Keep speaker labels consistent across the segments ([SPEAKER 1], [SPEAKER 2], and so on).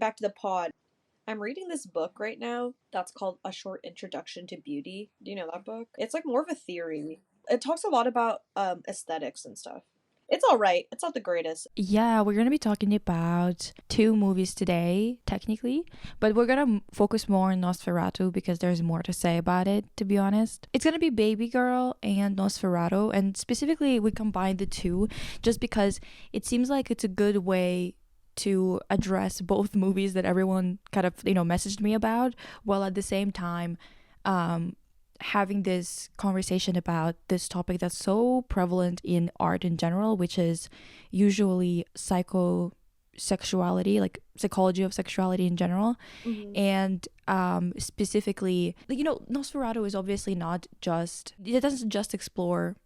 [SPEAKER 1] back to the pod. I'm reading this book right now that's called A Short Introduction to Beauty. Do you know that book? It's like more of a theory. It talks a lot about aesthetics and stuff. It's all right. It's not the greatest.
[SPEAKER 2] Yeah, we're gonna be talking about two movies today, technically, but we're gonna focus more on Nosferatu because there's more to say about it, to be honest. It's gonna be Baby Girl and Nosferatu, and specifically, we combine the two just because it seems like it's a good way to address both movies that everyone kind of, messaged me about, while at the same time, um, having this conversation about this topic that's so prevalent in art in general, which is usually psychosexuality, like psychology of sexuality in general.
[SPEAKER 1] Mm-hmm.
[SPEAKER 2] And specifically, Nosferatu is obviously not just, it doesn't just explore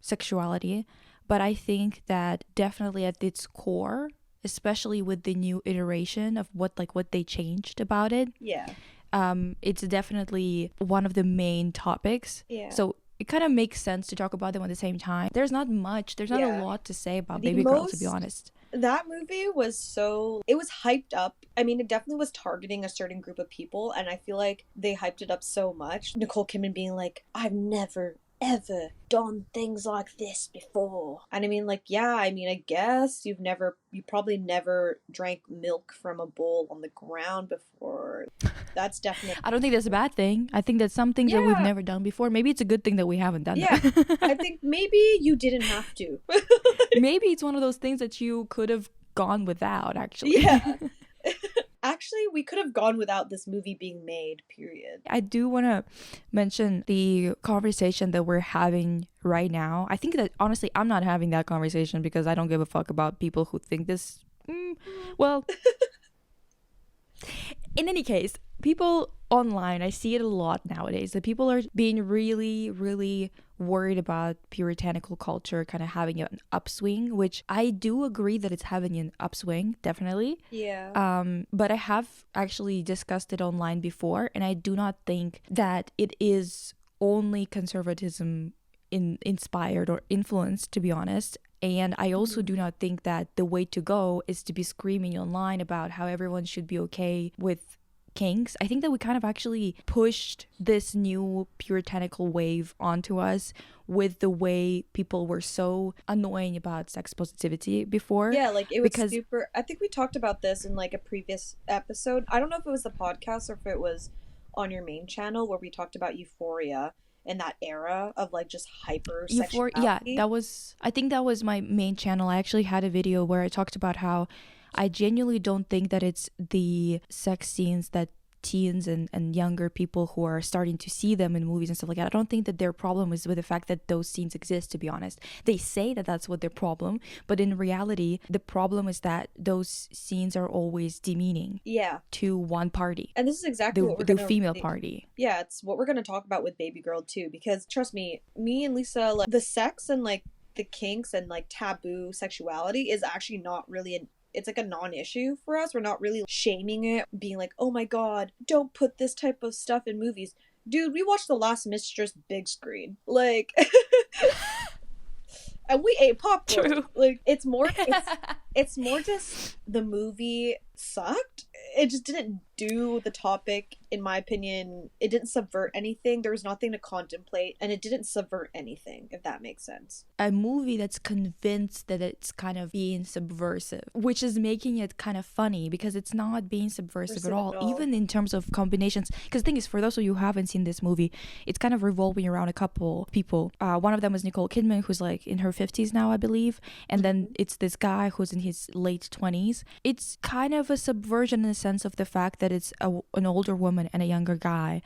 [SPEAKER 2] sexuality, but I think that definitely at its core, especially with the new iteration of what they changed about it,
[SPEAKER 1] Yeah.
[SPEAKER 2] it's definitely one of the main topics.
[SPEAKER 1] Yeah.
[SPEAKER 2] So it kind of makes sense to talk about them at the same time. There's not a lot to say about
[SPEAKER 1] The
[SPEAKER 2] Baby Girl, to be honest.
[SPEAKER 1] That movie was it was hyped up. I mean, it definitely was targeting a certain group of people, and I feel like they hyped it up so much. Nicole Kidman being like, I've never ever done things like this before. And I mean, like, yeah, I mean, I guess you probably never drank milk from a bowl on the ground before. That's definitely.
[SPEAKER 2] I don't think that's a bad thing. I think that's some things that we've never done before. Maybe it's a good thing that we haven't done that.
[SPEAKER 1] I think maybe you didn't have to.
[SPEAKER 2] Maybe it's one of those things that you could have gone without, actually.
[SPEAKER 1] Yeah. Actually, we could have gone without this movie being made, period.
[SPEAKER 2] I do want to mention the conversation that we're having right now. I think that, honestly, I'm not having that conversation because I don't give a fuck about people who think this. Well, in any case, people online, I see it a lot nowadays, that people are being really, really worried about puritanical culture kind of having an upswing, which I do agree that it's having an upswing, definitely.
[SPEAKER 1] Yeah.
[SPEAKER 2] But I have actually discussed it online before, and I do not think that it is only conservatism inspired or influenced, to be honest. And I also do not think that the way to go is to be screaming online about how everyone should be okay with kinks. I think that we kind of actually pushed this new puritanical wave onto us with the way people were so annoying about sex positivity before.
[SPEAKER 1] Yeah, like it was super. I think we talked about this in like a previous episode. I don't know if it was the podcast or if it was on your main channel where we talked about euphoria and that era of like just hyper sexuality.
[SPEAKER 2] Yeah, I think that was my main channel. I actually had a video where I talked about how I genuinely don't think that it's the sex scenes that teens and younger people who are starting to see them in movies and stuff like that. I don't think that their problem is with the fact that those scenes exist, to be honest. They say that that's what their problem, but in reality, the problem is that those scenes are always demeaning.
[SPEAKER 1] Yeah.
[SPEAKER 2] To one party.
[SPEAKER 1] And this is exactly
[SPEAKER 2] the female party.
[SPEAKER 1] Yeah, it's what we're going to talk about with Baby Girl too, because trust me and Lisa, like the sex and like the kinks and like taboo sexuality is actually not really it's like a non-issue for us. We're not really shaming it, being like, oh my god, don't put this type of stuff in movies. Dude, we watched The Last Mistress big screen. Like, and we ate popcorn.
[SPEAKER 2] True.
[SPEAKER 1] Like, it's more just the movie sucked. It just didn't do the topic, in my opinion. It didn't subvert anything. There was nothing to contemplate, and it didn't subvert anything, if that makes sense.
[SPEAKER 2] A movie that's convinced that it's kind of being subversive, which is making it kind of funny because it's not being subversive at all, even in terms of combinations. Because the thing is, for those of you who haven't seen this movie, it's kind of revolving around a couple people. One of them is Nicole Kidman, who's like in her 50s now, I believe. And then it's this guy who's in his late 20s. It's kind of a subversion in the sense of the fact that it's an older woman and a younger guy.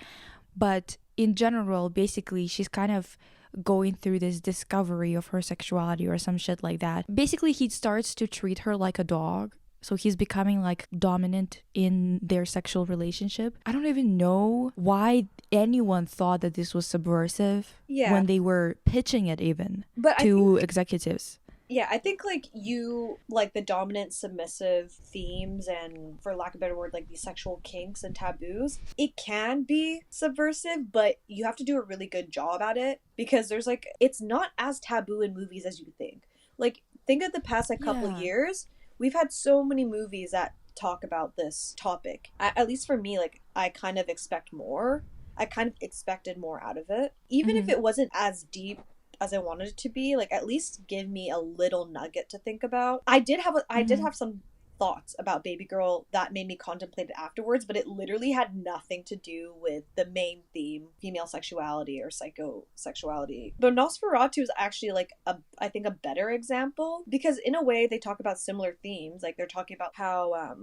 [SPEAKER 2] But in general, basically, she's kind of going through this discovery of her sexuality or some shit like that. Basically, he starts to treat her like a dog. So he's becoming like dominant in their sexual relationship. I don't even know why anyone thought that this was subversive when they were pitching it even to executives.
[SPEAKER 1] Yeah, I think like the dominant submissive themes and, for lack of a better word, like these sexual kinks and taboos, it can be subversive, but you have to do a really good job at it because there's like, it's not as taboo in movies as you think. Like, think of the past couple years. We've had so many movies that talk about this topic. At least for me, like, I kind of expect more. I kind of expected more out of it. Even if it wasn't as deep as I wanted it to be, like, at least give me a little nugget to think about. I did have some thoughts about Babygirl that made me contemplate it afterwards, but it literally had nothing to do with the main theme, female sexuality or psychosexuality. But Nosferatu is actually like I think a better example, because in a way they talk about similar themes. Like, they're talking about how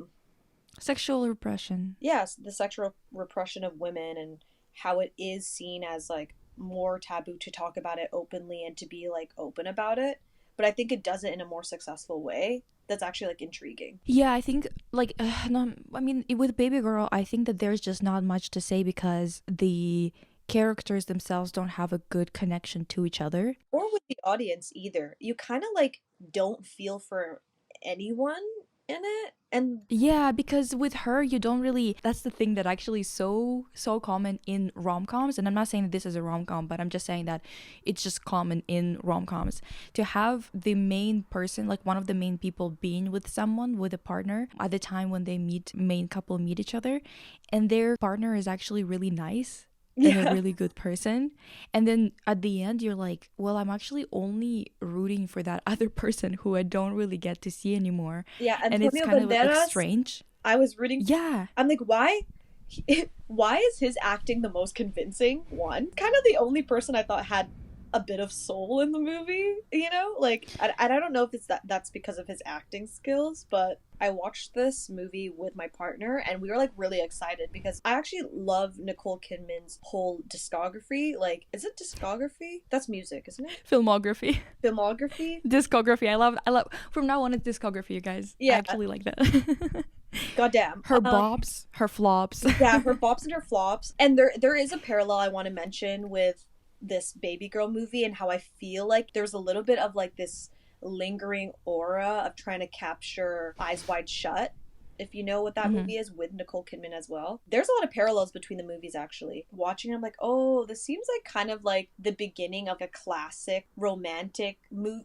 [SPEAKER 2] sexual repression.
[SPEAKER 1] Yes, the sexual repression of women, and how it is seen as like more taboo to talk about it openly and to be like open about it. But I think it does it in a more successful way that's actually like intriguing.
[SPEAKER 2] Yeah, I think like no, I mean, with Babygirl, I think that there's just not much to say because the characters themselves don't have a good connection to each other,
[SPEAKER 1] or with the audience either. You kind of like don't feel for anyone in it. And
[SPEAKER 2] yeah, because with her you don't really, that's the thing that actually is so common in rom-coms. And I'm not saying that this is a rom-com, but I'm just saying that it's just common in rom-coms to have the main person, like one of the main people, being with someone, with a partner at the time when they main couple meet each other, and their partner is actually really nice and a really good person, and then at the end you're like, well, I'm actually only rooting for that other person who I don't really get to see anymore.
[SPEAKER 1] Yeah,
[SPEAKER 2] and it's kind of like strange.
[SPEAKER 1] I was rooting.
[SPEAKER 2] Yeah,
[SPEAKER 1] I'm like, why is his acting the most convincing one? Kind of the only person I thought had a bit of soul in the movie, you know? Like, I don't know if it's that's because of his acting skills, but I watched this movie with my partner and we were like really excited because I actually love Nicole Kidman's whole discography. Like, is it discography? That's music, isn't it?
[SPEAKER 2] Filmography. Discography. I love from now on it's discography, you guys. Yeah, I actually like that.
[SPEAKER 1] Goddamn.
[SPEAKER 2] Her bops, her flops.
[SPEAKER 1] Yeah, her bops and her flops. And there is a parallel I want to mention with this Babygirl movie and how I feel like there's a little bit of like this lingering aura of trying to capture Eyes Wide Shut, if you know what that movie is, with Nicole Kidman as well. There's a lot of parallels between the movies, actually. Watching, I'm like, oh, this seems like kind of like the beginning of a classic romantic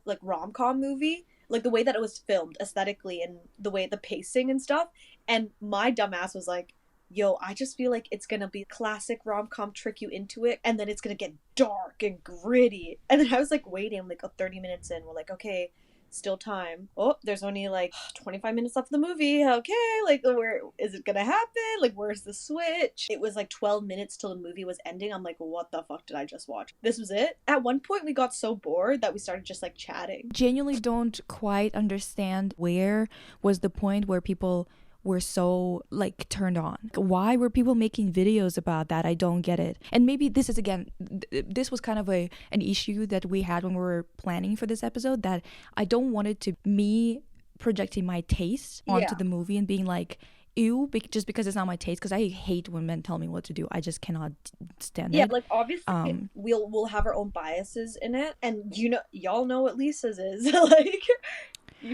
[SPEAKER 1] like rom-com movie, like the way that it was filmed aesthetically and the way the pacing and stuff. And my dumbass was like, yo, I just feel like it's gonna be classic rom-com, trick you into it, and then it's gonna get dark and gritty. And then I was like waiting, I'm like 30 minutes in, we're like, okay, still time. Oh, there's only like 25 minutes left of the movie. Okay, like, where is it gonna happen? Like, where's the switch? It was like 12 minutes till the movie was ending. I'm like, what the fuck did I just watch? This was it? At one point we got so bored that we started just like chatting.
[SPEAKER 2] Genuinely don't quite understand where was the point where people were so like turned on. Why were people making videos about that? I don't get it. And maybe this is again, this was kind of an issue that we had when we were planning for this episode, that I don't want it to me projecting my taste onto the movie and being like, ew, just because it's not my taste, because I hate when men tell me what to do. I just cannot stand it.
[SPEAKER 1] Yeah, like obviously we'll have our own biases in it, and you know, y'all know what Lisa's is. Like,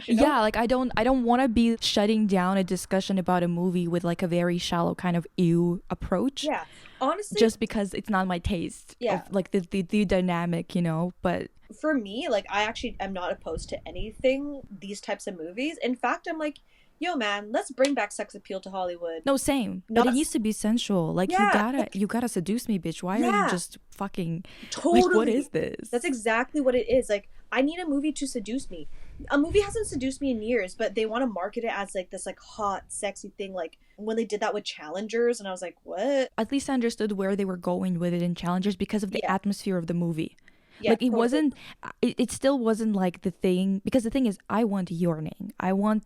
[SPEAKER 2] yeah, like I don't want to be shutting down a discussion about a movie with like a very shallow kind of ew approach.
[SPEAKER 1] Yeah, honestly,
[SPEAKER 2] just because it's not my taste. Yeah, of, like the dynamic, you know. But
[SPEAKER 1] for me, like, I actually am not opposed to anything these types of movies. In fact, I'm like, yo man, let's bring back sex appeal to Hollywood.
[SPEAKER 2] No, same. But it needs to be sensual. Like, you gotta seduce me, bitch. Why are you just fucking
[SPEAKER 1] totally?
[SPEAKER 2] Like, what is this?
[SPEAKER 1] That's exactly what it is. Like, I need a movie to seduce me. A movie hasn't seduced me in years, but they want to market it as like this like hot, sexy thing. Like when they did that with Challengers, and I was like, what?
[SPEAKER 2] At least I understood where they were going with it in Challengers because of the atmosphere of the movie.
[SPEAKER 1] Yeah,
[SPEAKER 2] like it wasn't. It still wasn't like the thing, because the thing is, I want yearning. I want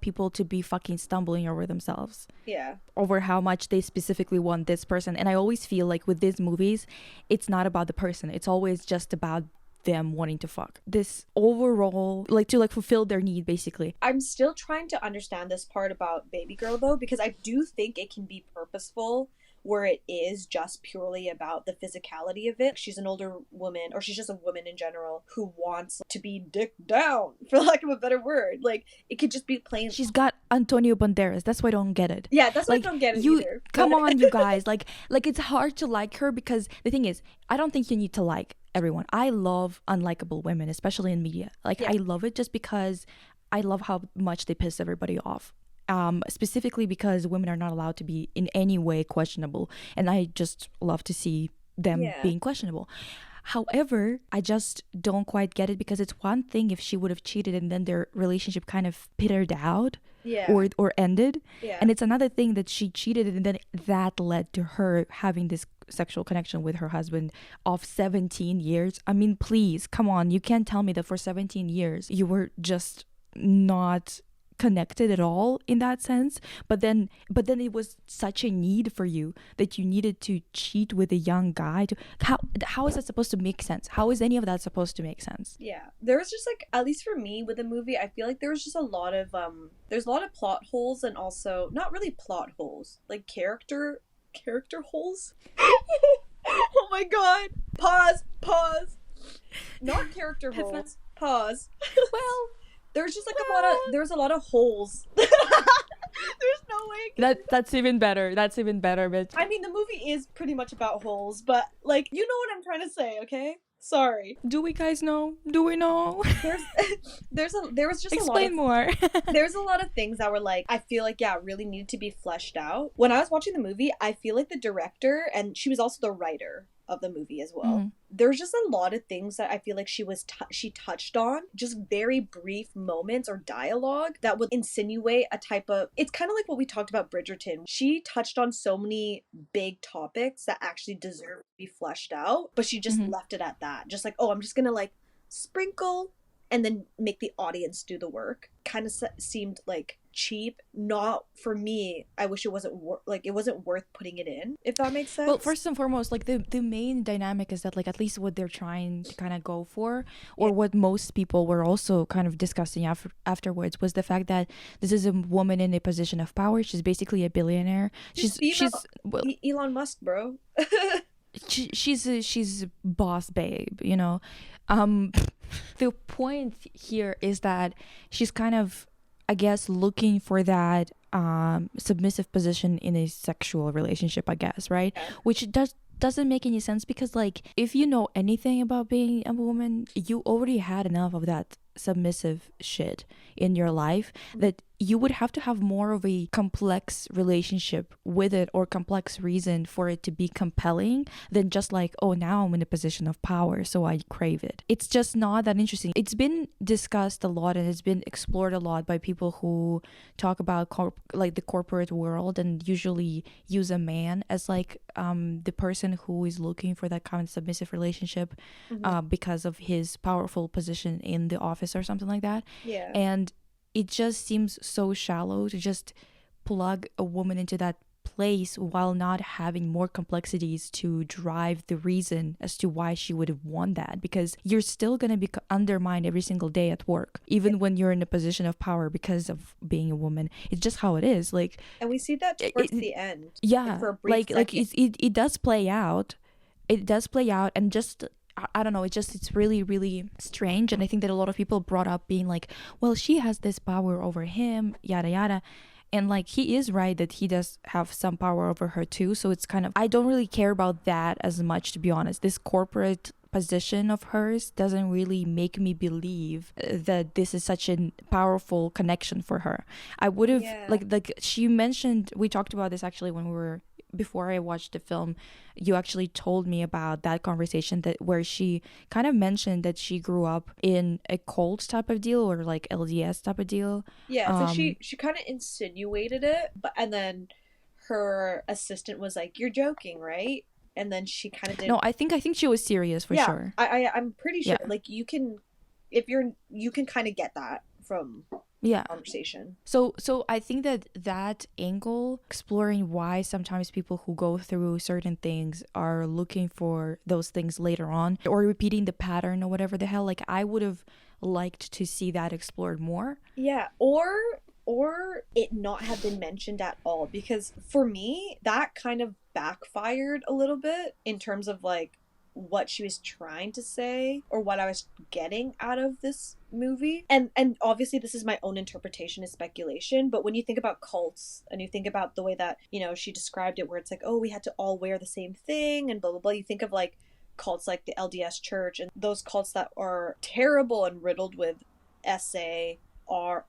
[SPEAKER 2] people to be fucking stumbling over themselves.
[SPEAKER 1] Yeah.
[SPEAKER 2] Over how much they specifically want this person. And I always feel like with these movies, it's not about the person. It's always just about them wanting to fuck. This overall, like, to like fulfill their need, basically.
[SPEAKER 1] I'm still trying to understand this part about Babygirl though, because I do think it can be purposeful where it is just purely about the physicality of it. She's an older woman, or she's just a woman in general, who wants to be dicked down, for lack of a better word. Like, it could just be plain.
[SPEAKER 2] She's got Antonio Banderas. That's why I don't get it.
[SPEAKER 1] Yeah, that's why I don't get it either.
[SPEAKER 2] Come on, you guys. Like it's hard to like her, because the thing is, I don't think you need to like everyone. I love unlikable women, especially in media. Like, I love it just because I love how much they piss everybody off. specifically because women are not allowed to be in any way questionable, and I just love to see them
[SPEAKER 1] Yeah.
[SPEAKER 2] being questionable. However, I just don't quite get it, because it's one thing if she would have cheated and then their relationship kind of petered out,
[SPEAKER 1] Yeah.
[SPEAKER 2] or ended.
[SPEAKER 1] Yeah.
[SPEAKER 2] And it's another thing that she cheated and then that led to her having this sexual connection with her husband of 17 years. I mean, please, come on. You can't tell me that for 17 years you were just not connected at all in that sense, but then it was such a need for you that you needed to cheat with a young guy. How is that supposed to make sense? How is any of that supposed to make sense?
[SPEAKER 1] Yeah. There was just like, at least for me with the movie, I feel like there was just a lot of there's a lot of plot holes, and also not really plot holes, like character holes. Oh my god. Pause. Not character holes. Pause.
[SPEAKER 2] Well,
[SPEAKER 1] There's just like there's a lot of holes. There's no way.
[SPEAKER 2] That's even better. That's even better, bitch.
[SPEAKER 1] I mean, the movie is pretty much about holes, but like, you know what I'm trying to say, okay? Sorry.
[SPEAKER 2] Do we guys know? Do we know?
[SPEAKER 1] There was just
[SPEAKER 2] Explain more.
[SPEAKER 1] There's a lot of things that were like, I feel like, yeah, really needed to be fleshed out. When I was watching the movie, I feel like the director, and she was also the writer of the movie as well.
[SPEAKER 2] Mhm.
[SPEAKER 1] There's just a lot of things that I feel like she touched on, just very brief moments or dialogue that would insinuate a type of, it's kind of like what we talked about Bridgerton. She touched on so many big topics that actually deserve to be fleshed out, but she just left it at that. Just like, oh, I'm just gonna like sprinkle and then make the audience do the work. Kind of seemed like cheap. Not for me. I wish it wasn't it wasn't worth putting it in, if that makes sense.
[SPEAKER 2] Well, first and foremost, like the main dynamic is that, like, at least what they're trying to kind of go for, or what most people were also kind of discussing afterwards, was the fact that this is a woman in a position of power. She's basically a billionaire. She's well,
[SPEAKER 1] Elon Musk, bro.
[SPEAKER 2] she's boss babe, you know. The point here is that she's kind of, I guess, looking for that submissive position in a sexual relationship, I guess, right? Yeah. Which doesn't make any sense, because, like, if you know anything about being a woman, you already had enough of that submissive shit in your life, that you would have to have more of a complex relationship with it, or complex reason for it to be compelling, than just like, oh, now I'm in a position of power, so I crave it. It's just not that interesting. It's been discussed a lot, and it's been explored a lot by people who talk about like the corporate world, and usually use a man as like the person who is looking for that kind of submissive relationship, because of his powerful position in the office or something like that.
[SPEAKER 1] Yeah.
[SPEAKER 2] And it just seems so shallow to just plug a woman into that place while not having more complexities to drive the reason as to why she would have won that, because you're still going to be undermined every single day at work, even when you're in a position of power, because of being a woman. It's just how it is. Like,
[SPEAKER 1] and we see that towards the end.
[SPEAKER 2] Yeah,
[SPEAKER 1] for a brief
[SPEAKER 2] like it does play out. It does play out, and just, I don't know, it's really, really strange. And I think that a lot of people brought up being like, well, she has this power over him, yada yada. And like, he is right that he does have some power over her too. So it's kind of, I don't really care about that as much, to be honest. This corporate position of hers doesn't really make me believe that this is such a powerful connection for her. I would have, like she mentioned, we talked about this actually when we were, before I watched the film, you actually told me about that conversation, that where she kind of mentioned that she grew up in a cult type of deal, or like LDS type of deal.
[SPEAKER 1] Yeah, so she kind of insinuated it, and then her assistant was like, "You're joking, right?" And then she kind of did.
[SPEAKER 2] No, I think she was serious for sure.
[SPEAKER 1] I'm pretty sure. Yeah. Like, you can kind of get that from conversation. So
[SPEAKER 2] I think that angle, exploring why sometimes people who go through certain things are looking for those things later on, or repeating the pattern or whatever the hell, like, I would have liked to see that explored more.
[SPEAKER 1] Yeah, or it not have been mentioned at all, because for me that kind of backfired a little bit in terms of like what she was trying to say, or what I was getting out of this movie. And obviously this is my own interpretation and speculation, but when you think about cults and you think about the way that, you know, she described it, where it's like, oh, we had to all wear the same thing and blah blah blah, you think of like cults like the LDS Church, and those cults that are terrible and riddled with SA, R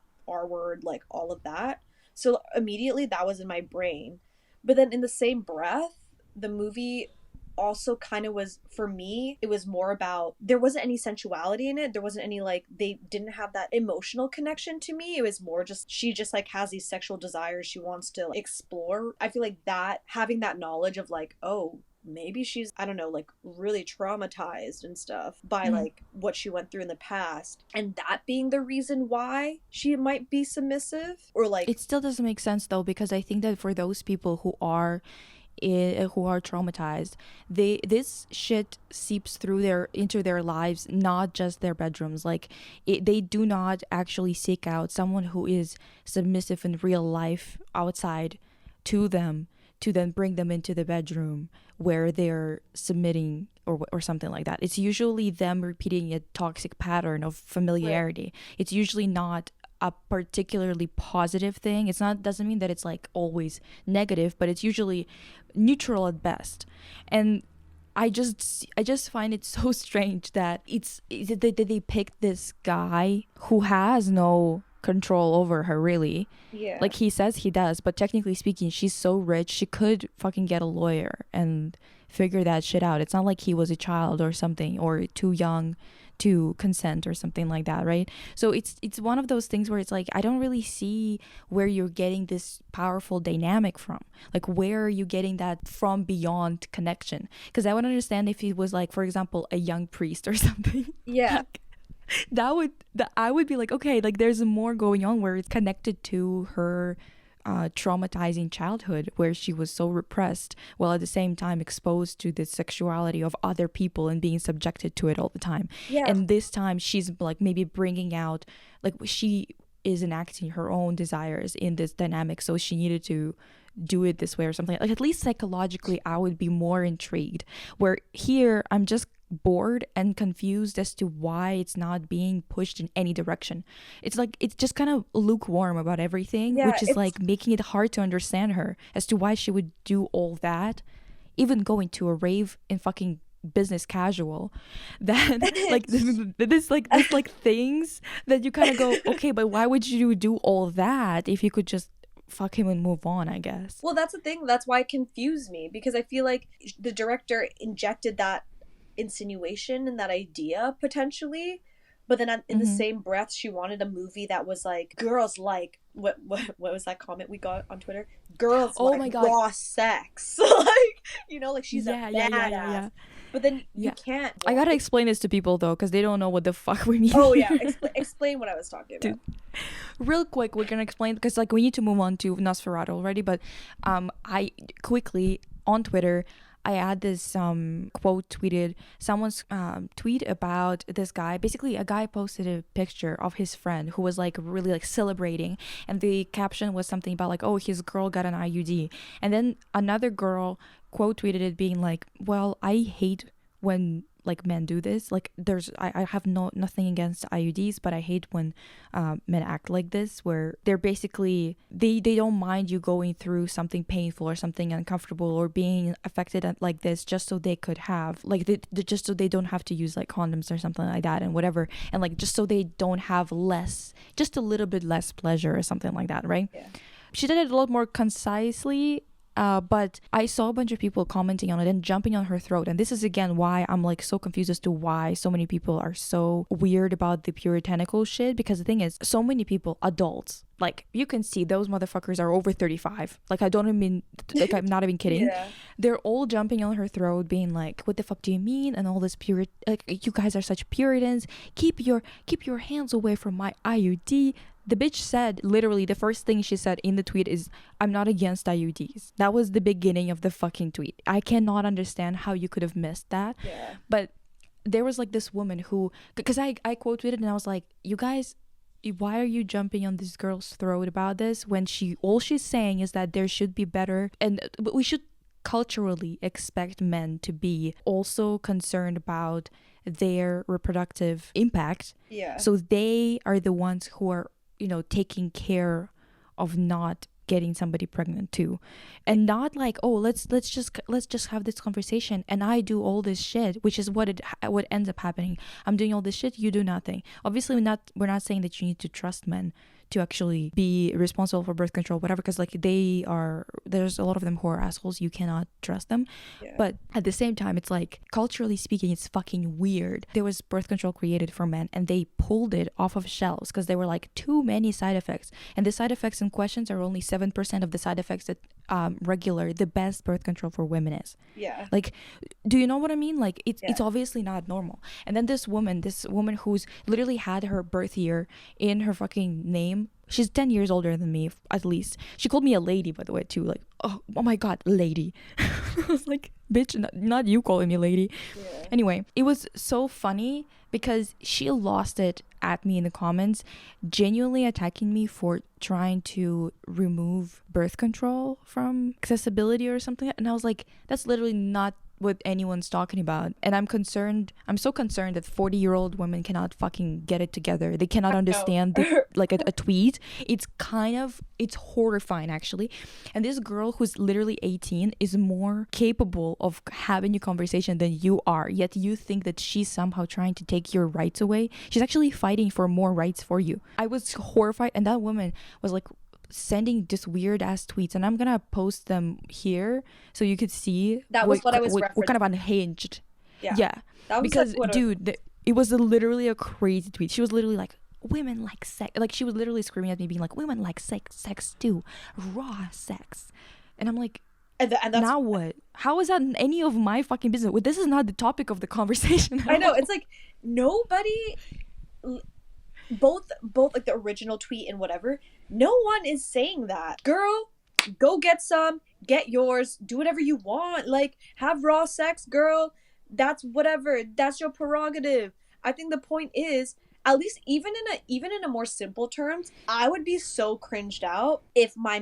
[SPEAKER 1] word, like all of that. So immediately that was in my brain. But then in the same breath, the movie also kind of was, for me, it was more about, there wasn't any sensuality in it. There wasn't any, like, they didn't have that emotional connection to me. It was more just, she just like has these sexual desires she wants to explore. I feel like that, having that knowledge of like, oh, maybe she's, I don't know, like really traumatized and stuff by like what she went through in the past, and that being the reason why she might be submissive, or like,
[SPEAKER 2] it still doesn't make sense though, because I think that for those people who are traumatized, this shit seeps through into their lives, not just their bedrooms. Like they do not actually seek out someone who is submissive in real life outside to them to then bring them into the bedroom where they're submitting or something like that. It's usually them repeating a toxic pattern of familiarity. Right. It's usually not a particularly positive thing. It's not, doesn't mean that it's like always negative, but it's usually neutral at best. And I just find it so strange that they picked this guy who has no control over her, really.
[SPEAKER 1] Yeah.
[SPEAKER 2] Like he says he does, but technically speaking, she's so rich, she could fucking get a lawyer and figure that shit out. It's not like he was a child or something, or too young to consent or something like that, right? So it's one of those things where it's like, I don't really see where you're getting this powerful dynamic from. Like, where are you getting that from beyond connection? Because I would understand if he was like, for example, a young priest or something.
[SPEAKER 1] Yeah.
[SPEAKER 2] I would be like, okay, like there's more going on where it's connected to her traumatizing childhood, where she was so repressed while at the same time exposed to the sexuality of other people and being subjected to it all the time.
[SPEAKER 1] Yeah.
[SPEAKER 2] And this time she's like maybe bringing out, like she is enacting her own desires in this dynamic, so she needed to do it this way or something. Like, at least psychologically I would be more intrigued, where here I'm just bored and confused as to why it's not being pushed in any direction. It's like, it's just kind of lukewarm about everything, which is like making it hard to understand her as to why she would do all that, even going to a rave in fucking business casual. That like this things that you kind of go, okay, but why would you do all that if you could just fuck him and move on, I guess.
[SPEAKER 1] Well, that's the thing, that's why it confused me, because I feel like the director injected that insinuation and that idea potentially, but then in the same breath she wanted a movie that was like, girls like what was that comment we got on Twitter, girls like raw sex. Like, you know, like she's a badass. But then you can't.
[SPEAKER 2] I gotta explain this to people though, because they don't know what the fuck we mean.
[SPEAKER 1] Oh yeah, explain what I was talking about.
[SPEAKER 2] Dude. Real quick, we're gonna explain, because like we need to move on to Nosferatu already, but I quickly on Twitter I had this quote tweeted, someone's tweet about this guy. Basically, a guy posted a picture of his friend who was like really like celebrating, and the caption was something about like, oh, his girl got an IUD. And then another girl quote tweeted it being like, well, I hate when like men do this. Like I have nothing against IUDs, but I hate when men act like this, where they're basically they don't mind you going through something painful or something uncomfortable or being affected like this, just so they could have like just so they don't have to use like condoms or something like that and whatever, and like just so they don't have just a little bit less pleasure or something like that, right?
[SPEAKER 1] Yeah.
[SPEAKER 2] She did it a lot more concisely. But I saw a bunch of people commenting on it and jumping on her throat. And this is again why I'm like so confused as to why so many people are so weird about the puritanical shit. Because the thing is, so many people, adults, like you can see those motherfuckers are over 35. Like I don't even, like I'm not even kidding.
[SPEAKER 1] Yeah.
[SPEAKER 2] They're all jumping on her throat being like, what the fuck do you mean? And all this like you guys are such Puritans. Keep your hands away from my IUD. The bitch said, literally, the first thing she said in the tweet is, I'm not against IUDs. That was the beginning of the fucking tweet. I cannot understand how you could have missed that.
[SPEAKER 1] Yeah.
[SPEAKER 2] But there was like this woman who, because I quote tweeted and I was like, you guys, why are you jumping on this girl's throat about this when all she's saying is that there should be better, but we should culturally expect men to be also concerned about their reproductive impact.
[SPEAKER 1] Yeah.
[SPEAKER 2] So they are the ones who are, you know, taking care of not getting somebody pregnant too, and not like, oh, let's just have this conversation and I do all this shit, which is what ends up happening. I'm doing all this shit, you do nothing. Obviously we're not saying that you need to trust men to actually be responsible for birth control, whatever, because like there's a lot of them who are assholes, you cannot trust them.
[SPEAKER 1] Yeah.
[SPEAKER 2] But at the same time, it's like, culturally speaking, it's fucking weird. There was birth control created for men and they pulled it off of shelves because there were like too many side effects, and the side effects in questions are only 7% of the side effects that the best birth control for women is.
[SPEAKER 1] Yeah.
[SPEAKER 2] Like, do you know what I mean? Like, it's obviously not normal. And then this woman who's literally had her birth year in her fucking name. She's 10 years older than me, at least. She called me a lady, by the way, too. Like, oh my god, lady. I was like, bitch, not you calling me lady. Yeah. Anyway, it was so funny because she lost it at me in the comments, genuinely attacking me for trying to remove birth control from accessibility or something. And I was like, that's literally not what anyone's talking about. And I'm so concerned that 40-year-old women cannot fucking get it together. They cannot understand like a tweet. It's horrifying, actually. And this girl who's literally 18 is more capable of having a conversation than you are, yet you think that she's somehow trying to take your rights away. She's actually fighting for more rights for you. I was horrified, and that woman was like sending just weird ass tweets, and I'm gonna post them here so you could see
[SPEAKER 1] that was what I was
[SPEAKER 2] what kind of unhinged.
[SPEAKER 1] Yeah. That was
[SPEAKER 2] because dude, it was literally a crazy tweet. She was literally like, women like sex, like she was literally screaming at me being like, women like sex too, raw sex. And I'm like, and that's, now what? How is that any of my fucking business? This is not the topic of the conversation.
[SPEAKER 1] I know, it's like nobody, both like the original tweet and whatever, no one is saying that. Girl, go get get yours, do whatever you want, like have raw sex, girl, that's whatever, that's your prerogative. I think the point is, at least even in a more simple terms, I would be so cringed out if my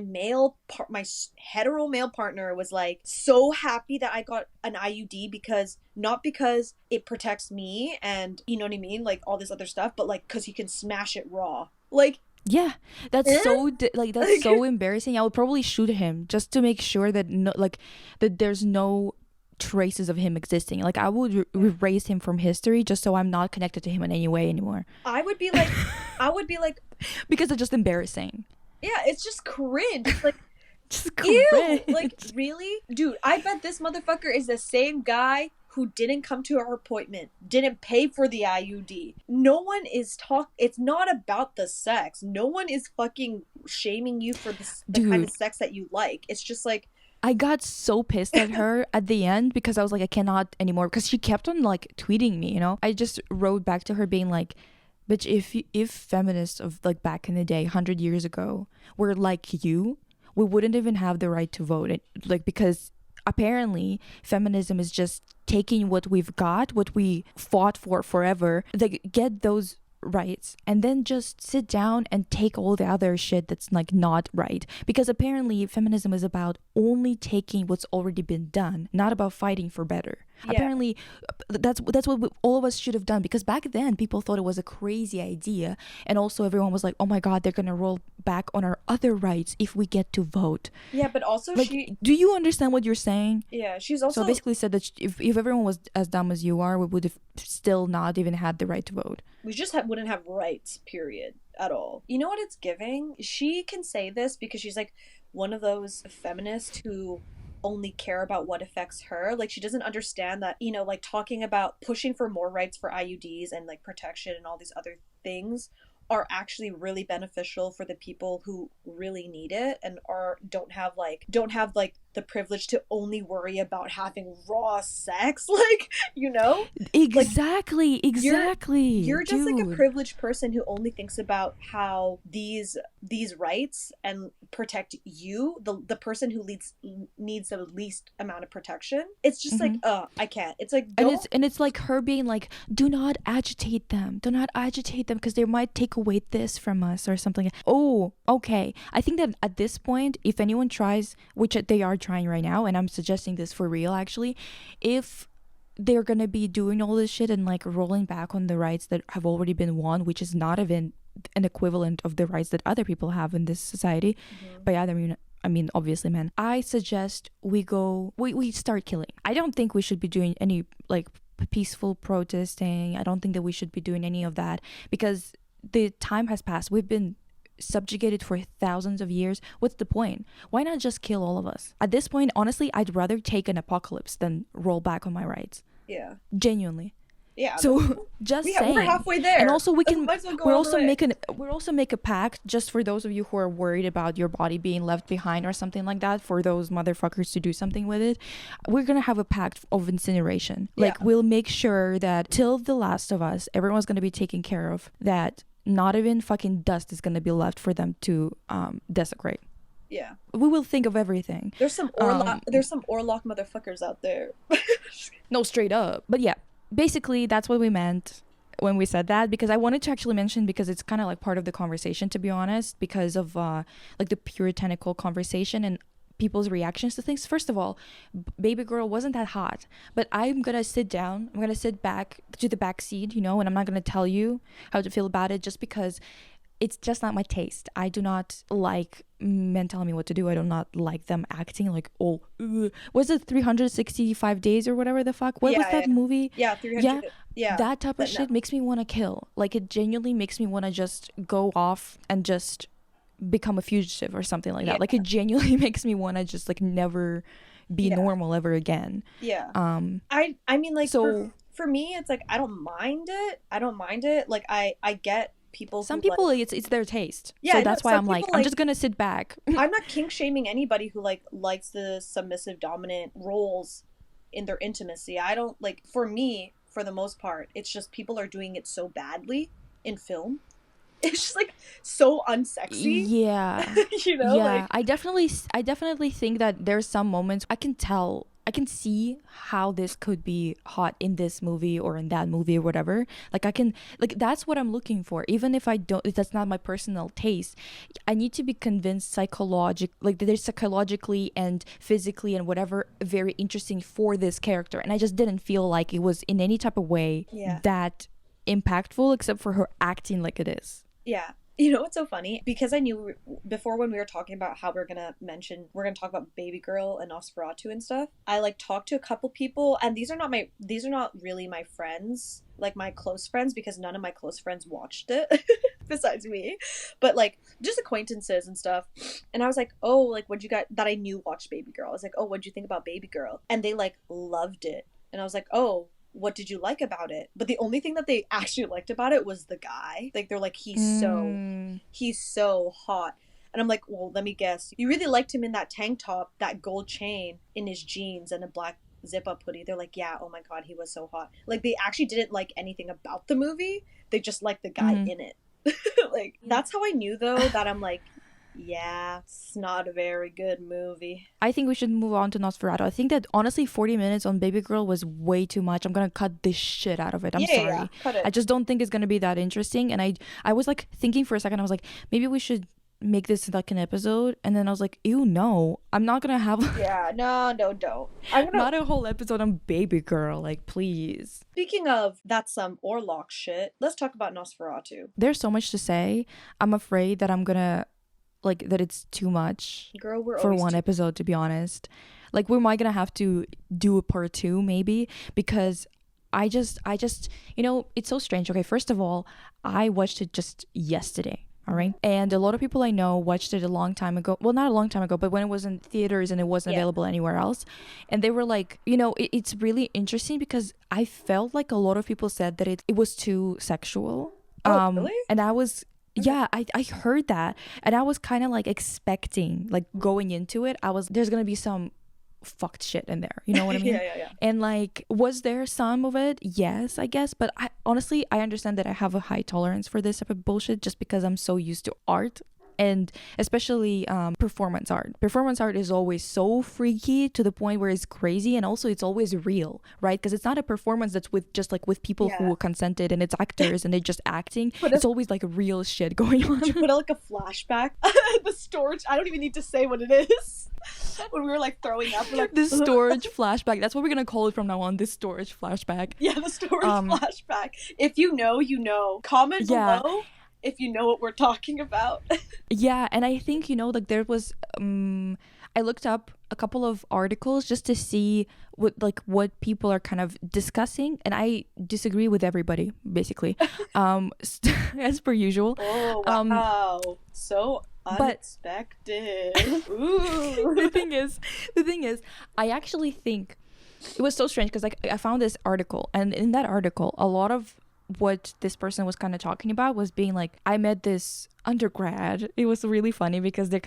[SPEAKER 1] hetero male partner was like so happy that I got an IUD not because it protects me and, you know what I mean, like all this other stuff, but like because he can smash it raw. Like,
[SPEAKER 2] yeah, that's so embarrassing. I would probably shoot him just to make sure that that there's no traces of him existing. Like, I would erase him from history just so I'm not connected to him in any way anymore.
[SPEAKER 1] I would be like
[SPEAKER 2] because it's just embarrassing.
[SPEAKER 1] Yeah, it's just cringe. It's like,
[SPEAKER 2] just
[SPEAKER 1] cringe. Ew, like, really? Dude, I bet this motherfucker is the same guy who didn't come to our appointment, didn't pay for the IUD. No one is it's not about the sex. No one is fucking shaming you for the kind of sex that you like. It's just like,
[SPEAKER 2] I got so pissed at her at the end because I was like, I cannot anymore, because she kept on like tweeting me, you know. I just wrote back to her being like, bitch, if feminists of like back in the day 100 years ago were like you, we wouldn't even have the right to vote. Like, because apparently feminism is just taking what we've got, what we fought for forever, like get those rights and then just sit down and take all the other shit that's like not right. Because apparently feminism is about only taking what's already been done, not about fighting for better. Yeah. Apparently that's what all of us should have done, because back then people thought it was a crazy idea, and also everyone was like, oh my god, they're gonna roll back on our other rights if we get to vote.
[SPEAKER 1] Yeah, but also
[SPEAKER 2] like, do you understand what you're saying?
[SPEAKER 1] Yeah, she's also
[SPEAKER 2] basically said that if everyone was as dumb as you are, we would have still not even had the right to vote.
[SPEAKER 1] We just wouldn't have rights, period, at all. You know what it's giving? She can say this because she's like one of those feminists who only care about what affects her. Like, she doesn't understand that, you know, like talking about pushing for more rights for IUDs and like protection and all these other things are actually really beneficial for the people who really need it and don't have the privilege to only worry about having raw sex, like, you know?
[SPEAKER 2] Exactly.
[SPEAKER 1] You're just like a privileged person who only thinks about how these rights and protect you, the person who needs the least amount of protection. It's just like, I can't. It's like,
[SPEAKER 2] and it's like her being like, do not agitate them because they might take away this from us or something. Oh, okay. I think that at this point, if anyone tries, which they are trying right now, and I'm suggesting this for real actually, if they're gonna be doing all this shit and like rolling back on the rights that have already been won, which is not even an equivalent of the rights that other people have in this society, by other I mean obviously men, I suggest we start killing. I don't think we should be doing any like peaceful protesting. I don't think that we should be doing any of that, because the time has passed. We've been subjugated for thousands of years, what's the point? Why not just kill all of us? At this point, honestly, I'd rather take an apocalypse than roll back on my rights.
[SPEAKER 1] Yeah.
[SPEAKER 2] Genuinely.
[SPEAKER 1] Yeah.
[SPEAKER 2] So just saying.
[SPEAKER 1] We're halfway there.
[SPEAKER 2] And also we're also make a pact, just for those of you who are worried about your body being left behind or something like that, for those motherfuckers to do something with it. We're gonna have a pact of incineration. Like, we'll make sure that till the last of us, everyone's gonna be taken care of, that not even fucking dust is gonna be left for them to desecrate.
[SPEAKER 1] Yeah.
[SPEAKER 2] We will think of everything.
[SPEAKER 1] There's some Orlok motherfuckers out there.
[SPEAKER 2] No, straight up. But yeah, basically that's what we meant when we said that, because I wanted to actually mention, because it's kind of like part of the conversation, to be honest, because of like the puritanical conversation and people's reactions to things. First of all, Babygirl wasn't that hot, but I'm gonna sit back to the back seat, and I'm not gonna tell you how to feel about it, just because it's just not my taste. I do not like men telling me what to do. I do not like them acting like, was it 365 days or whatever the fuck? What was that movie?
[SPEAKER 1] Yeah, 300. Yeah.
[SPEAKER 2] That type of shit makes me want to kill. Like, it genuinely makes me want to just go off and just become a fugitive or something like that. Like, it genuinely makes me want to just like never be normal ever again.
[SPEAKER 1] Yeah. I mean, like, so for me, it's like I don't mind it. Like, I get some people
[SPEAKER 2] like, it's their taste. So that's why I'm like, I'm just gonna sit back.
[SPEAKER 1] I'm not kink shaming anybody who like likes the submissive dominant roles in their intimacy. I don't like, for me, for the most part, it's just people are doing it so badly in film. It's just like so unsexy.
[SPEAKER 2] Yeah.
[SPEAKER 1] Yeah.
[SPEAKER 2] Like, I definitely think that there's some moments I can see how this could be hot in this movie or in that movie or whatever. Like, that's what I'm looking for. Even if that's not my personal taste, I need to be convinced that there's psychologically and physically and whatever very interesting for this character. And I just didn't feel like it was in any type of way that impactful, except for her acting like it is.
[SPEAKER 1] Yeah. You know what's so funny? Because I knew before, when we were talking about how we're gonna talk about Babygirl and Nosferatu and stuff, I like talked to a couple people, and these are not really my friends, like my close friends, because none of my close friends watched it besides me, but like just acquaintances and stuff. And I was like, oh, like, what'd you guys that I knew watched Babygirl? I was like, oh, what'd you think about Babygirl? And they like loved it. And I was like, oh, what did you like about it? But the only thing that they actually liked about it was the guy. Like, they're like, he's so hot. And I'm like, well, let me guess. You really liked him in that tank top, that gold chain, in his jeans, and a black zip-up hoodie. They're like, yeah, oh my god, he was so hot. Like, they actually didn't like anything about the movie. They just liked the guy in it. Like, that's how I knew, though, that I'm like, yeah, it's not a very good movie.
[SPEAKER 2] I think we should move on to Nosferatu. I think that honestly 40 minutes on Babygirl was way too much. I'm gonna cut this shit out of it. I'm sorry.
[SPEAKER 1] Yeah, cut it.
[SPEAKER 2] I just don't think it's gonna be that interesting. And I was like thinking for a second, I was like, maybe we should make this like an episode. And then I was like, ew, no, I'm not gonna have
[SPEAKER 1] don't.
[SPEAKER 2] Not a whole episode on Babygirl, like, please.
[SPEAKER 1] Speaking of that's some Orlok shit, let's talk about Nosferatu.
[SPEAKER 2] There's so much to say. I'm afraid that I'm gonna that it's too much.
[SPEAKER 1] Girl,
[SPEAKER 2] for one episode, to be honest. Like, we might gonna have to do a part 2 maybe, because I just it's so strange. Okay, first of all, I watched it just yesterday, all right? And a lot of people I know watched it a long time ago. Well, not a long time ago, but when it was in theaters and it wasn't available anywhere else. And they were like, it's really interesting, because I felt like a lot of people said that it was too sexual.
[SPEAKER 1] Really?
[SPEAKER 2] And I was... Yeah, I heard that, and I was kind of like expecting, like, going into it, there's gonna be some fucked shit in there, you know what I mean?
[SPEAKER 1] Yeah.
[SPEAKER 2] And like, was there some of it? Yes, I guess, but I honestly understand that I have a high tolerance for this type of bullshit, just because I'm so used to art. And especially performance art. Performance art is always so freaky to the point where it's crazy, and also it's always real, right? Because it's not a performance that's with people who consented and it's actors and they're just acting. It's always like real shit going on.
[SPEAKER 1] Did you put like a flashback? The storage. I don't even need to say what it is. When we were like throwing up, we're like,
[SPEAKER 2] the storage flashback. That's what we're gonna call it from now on. This storage flashback.
[SPEAKER 1] Yeah, the storage flashback. If you know, you know. Comment below if you know what we're talking about.
[SPEAKER 2] Yeah, and I think, like, there was I looked up a couple of articles just to see what people are kind of discussing, and I disagree with everybody basically, as per usual.
[SPEAKER 1] Oh wow, so unexpected. Ooh.
[SPEAKER 2] The thing is, I actually think it was so strange because like I found this article, and in that article, a lot of what this person was kind of talking about was being like, I met this undergrad. It was really funny because they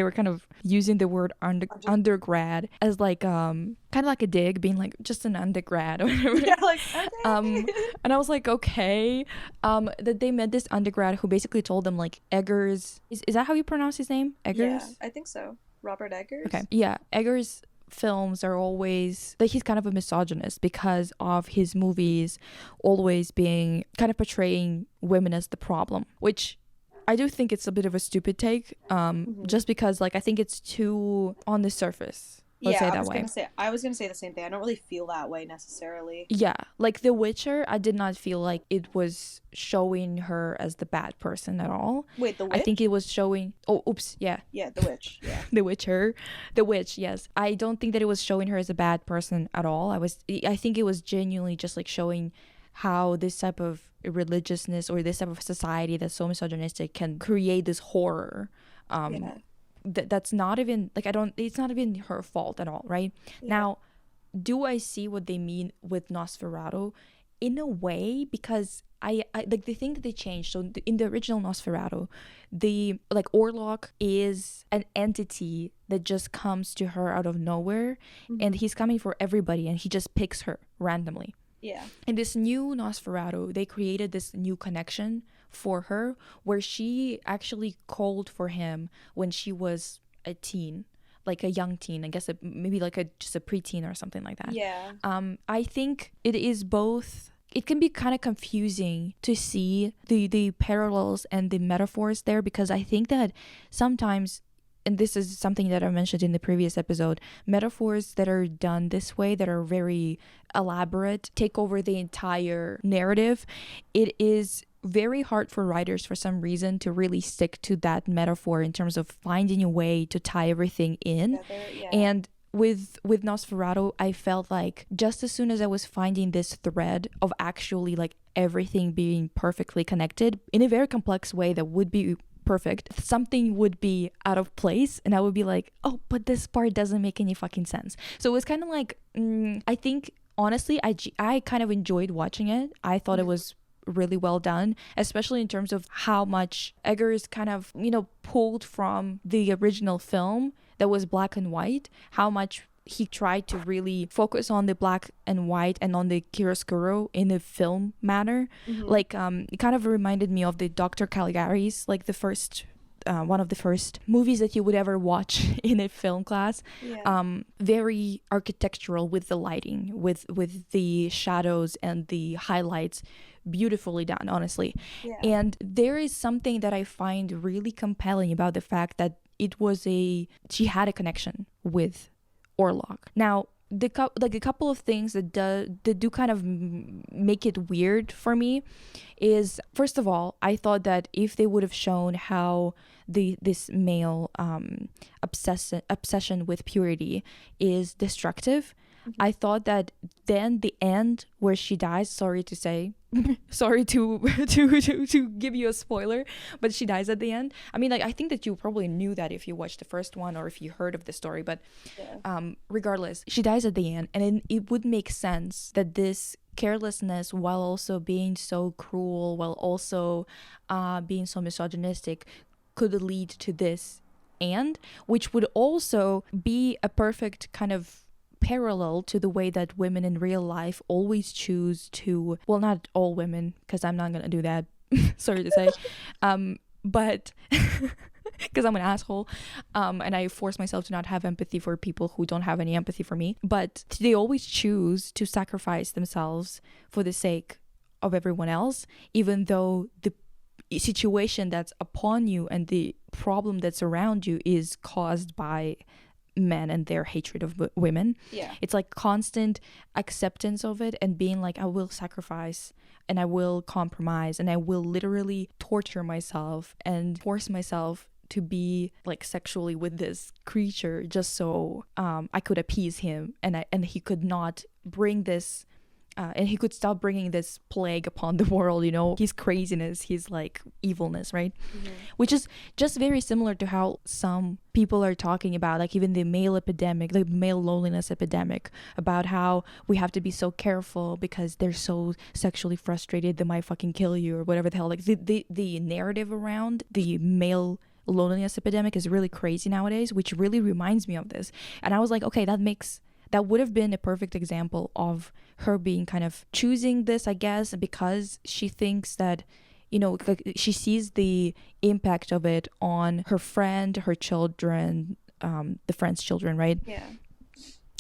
[SPEAKER 2] were kind of using the word undergrad as like kind of like a dig, being like just an undergrad or whatever.
[SPEAKER 1] Yeah, like okay.
[SPEAKER 2] And I was like, okay, that they met this undergrad who basically told them like Eggers, is that how you pronounce his name? Eggers?
[SPEAKER 1] Yeah, I think so. Robert Eggers.
[SPEAKER 2] Okay, yeah, Eggers films are always like, he's kind of a misogynist because of his movies always being kind of portraying women as the problem, which I do think it's a bit of a stupid take, just because like I think it's too on the surface. Let's say that way.
[SPEAKER 1] I was gonna say the same thing. I don't really feel that way necessarily.
[SPEAKER 2] Yeah, like The Witcher, I did not feel like it was showing her as the bad person at all.
[SPEAKER 1] Wait, The Witch?
[SPEAKER 2] I think it was showing. Oh, oops, yeah.
[SPEAKER 1] Yeah, The Witch. Yeah.
[SPEAKER 2] The Witcher, The Witch. Yes, I don't think that it was showing her as a bad person at all. I think it was genuinely just like showing how this type of religiousness or this type of society that's so misogynistic can create this horror.
[SPEAKER 1] Yeah.
[SPEAKER 2] That's not even like it's not even her fault at all, right? Yeah. Now, do I see what they mean with Nosferatu? In a way, because I like the thing that they changed. So in the original Nosferatu, the like Orlok is an entity that just comes to her out of nowhere, and he's coming for everybody, and he just picks her randomly.
[SPEAKER 1] Yeah.
[SPEAKER 2] In this new Nosferatu, they created this new connection for her where she actually called for him when she was a teen, like a young teen, I guess maybe like just a preteen or something like that.
[SPEAKER 1] Yeah.
[SPEAKER 2] I think it is both. It can be kind of confusing to see the parallels and the metaphors there, because I think that sometimes, and this is something that I mentioned in the previous episode, metaphors that are done this way, that are very elaborate, take over the entire narrative. It is very hard for writers for some reason to really stick to that metaphor in terms of finding a way to tie everything in.
[SPEAKER 1] Yeah.
[SPEAKER 2] And with Nosferatu, I felt like just as soon as I was finding this thread of actually like everything being perfectly connected in a very complex way that would be perfect, something would be out of place, and I would be like, oh, but this part doesn't make any fucking sense. So it was kind of like, I think honestly, I kind of enjoyed watching it. I thought it was really well done, especially in terms of how much Eggers kind of, pulled from the original film that was black and white, how much he tried to really focus on the black and white and on the chiaroscuro in a film manner. Like it kind of reminded me of the Dr. Caligari's, like the first one of the first movies that you would ever watch in a film class. Very architectural with the lighting, with the shadows and the highlights, beautifully done, honestly. And there is something that I find really compelling about the fact that she had a connection with Orlok. Now, a couple of things that do kind of make it weird for me is, first of all, I thought that if they would have shown how this male obsession with purity is destructive, I thought that then the end where she dies, sorry to say, sorry to give you a spoiler, but she dies at the end. I mean, like, I think that you probably knew that if you watched the first one or if you heard of the story, but regardless, she dies at the end, and it would make sense that this carelessness, while also being so cruel, while also being so misogynistic, could lead to this end, which would also be a perfect kind of parallel to the way that women in real life always choose to, well, not all women, because I'm not gonna do that, sorry to say, but because I'm an asshole, and I force myself to not have empathy for people who don't have any empathy for me, but they always choose to sacrifice themselves for the sake of everyone else, even though the situation that's upon you and the problem that's around you is caused by men and their hatred of women. It's like constant acceptance of it and being like, I will sacrifice and I will compromise and I will literally torture myself and force myself to be like sexually with this creature just so I could appease him, and he could not bring this and he could stop bringing this plague upon the world, you know, his craziness, his like evilness, right? Mm-hmm. Which is just very similar to how some people are talking about, like even the male epidemic, the male loneliness epidemic, about how we have to be so careful because they're so sexually frustrated they might fucking kill you or whatever the hell. Like the narrative around the male loneliness epidemic is really crazy nowadays, which really reminds me of this. And I was like, okay, that would have been a perfect example of her being kind of choosing this, I guess, because she thinks that, you know, like she sees the impact of it on her friend, her children, the friend's children, right?
[SPEAKER 1] Yeah.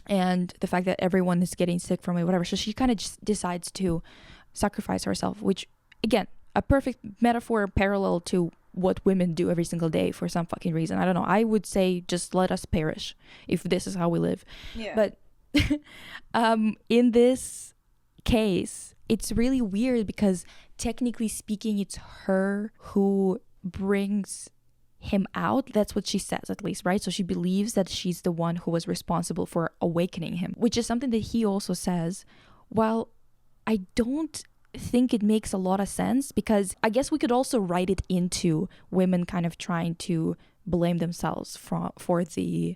[SPEAKER 2] And the fact that everyone is getting sick from it, whatever. So she kind of just decides to sacrifice herself, which, again, a perfect metaphor parallel to what women do every single day for some fucking reason. I don't know. I would say just let us perish if this is how we live.
[SPEAKER 1] Yeah.
[SPEAKER 2] But in this case, it's really weird because technically speaking, it's her who brings him out. That's what she says, at least, right? So she believes that she's the one who was responsible for awakening him, which is something that he also says. Well, I don't think it makes a lot of sense, because I guess we could also write it into women kind of trying to blame themselves for the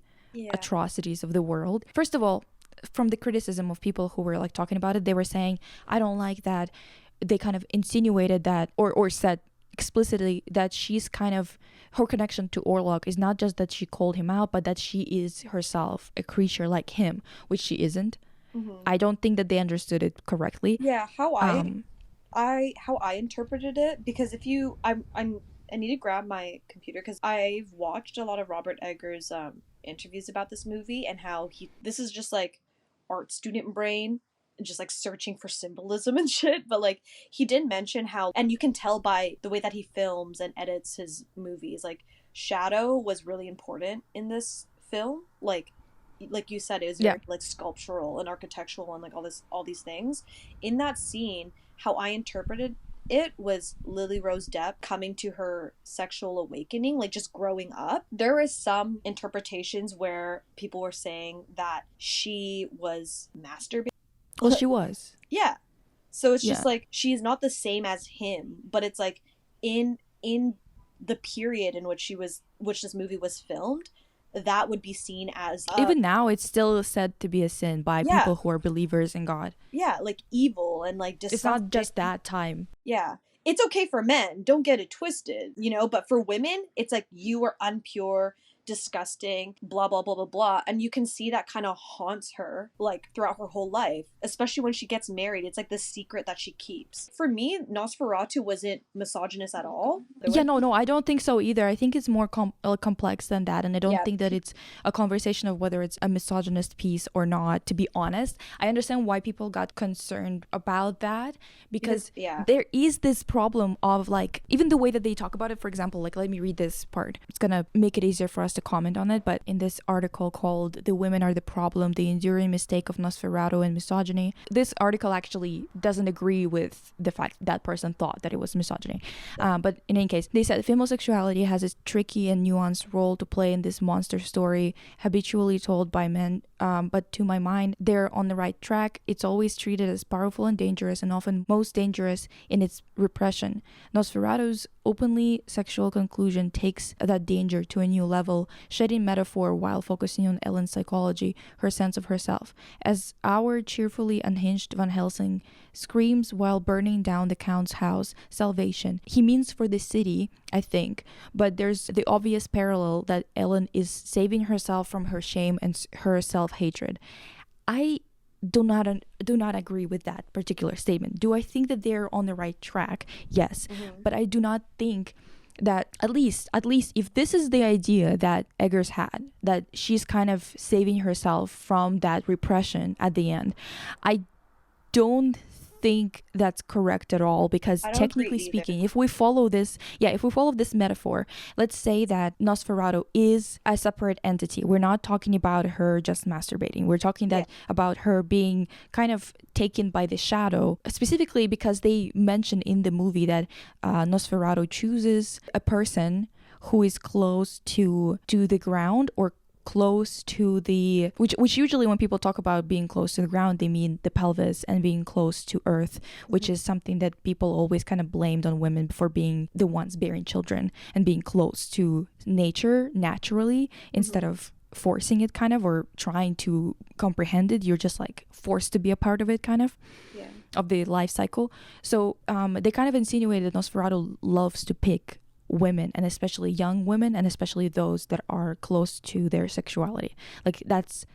[SPEAKER 2] atrocities of the world. First of all, from the criticism of people who were like talking about it, they were saying, I don't like that they kind of insinuated that or said explicitly that she's kind of, her connection to Orlok is not just that she called him out, but that she is herself a creature like him, which she isn't. Mm-hmm. I don't think that they understood it correctly.
[SPEAKER 1] Yeah, how I interpreted it, because if you, I need to grab my computer because I've watched a lot of Robert Eggers interviews about this movie, and how this is just like art student brain and just like searching for symbolism and shit. But like he did mention how, and you can tell by the way that he films and edits his movies, like shadow was really important in this film. Like you said, it was very like sculptural and architectural and like all these things in that scene. How I interpreted it was Lily Rose Depp coming to her sexual awakening, like just growing up. There was some interpretations where people were saying that she was masturbating.
[SPEAKER 2] Well, she was.
[SPEAKER 1] Yeah. So it's just like, she's not the same as him, but it's like in the period in which this movie was filmed, that would be seen as
[SPEAKER 2] even now it's still said to be a sin by people who are believers in God.
[SPEAKER 1] Yeah, like evil and like
[SPEAKER 2] it's not just that time.
[SPEAKER 1] Yeah, it's okay for men, don't get it twisted, you know, but for women it's like you are unpure, disgusting, blah blah blah blah blah. And you can see that kind of haunts her like throughout her whole life, especially when she gets married. It's like the secret that she keeps. For me, Nosferatu wasn't misogynist at all.
[SPEAKER 2] No, I don't think so either. I think it's more complex than that, and I don't think that it's a conversation of whether it's a misogynist piece or not, to be honest. I understand why people got concerned about that, because there is this problem of like, even the way that they talk about it. For example, like, let me read this part. It's gonna make it easier for us to comment on it. But in this article called "The Women Are the Problem, the Enduring Mistake of Nosferatu and Misogyny," this article actually doesn't agree with the fact that person thought that it was misogyny. But in any case, they said female sexuality has a tricky and nuanced role to play in this monster story habitually told by men, but to my mind they're on the right track. It's always treated as powerful and dangerous, and often most dangerous in its repression. Nosferatu's openly sexual conclusion takes that danger to a new level, shedding metaphor while focusing on Ellen's psychology, her sense of herself. As our cheerfully unhinged Van Helsing screams while burning down the Count's house, salvation, he means for the city, I think, but there's the obvious parallel that Ellen is saving herself from her shame and her self-hatred. I do not agree with that particular statement. Do I think that they're on the right track? Yes. Mm-hmm. But I do not think that, at least if this is the idea that Eggers had, that she's kind of saving herself from that repression at the end, I don't think that's correct at all, because technically speaking, if we follow this metaphor, let's say that Nosferatu is a separate entity. We're not talking about her just masturbating. We're talking about her being kind of taken by the shadow, specifically because they mention in the movie that Nosferatu chooses a person who is close to the ground, or close to the, which usually when people talk about being close to the ground, they mean the pelvis and being close to earth, which is something that people always kind of blamed on women for being the ones bearing children and being close to nature naturally, instead of forcing it, kind of, or trying to comprehend it. You're just like forced to be a part of it, kind of, of the life cycle. So they kind of insinuated Nosferatu loves to pick women, and especially young women, and especially those that are close to their sexuality. Like that's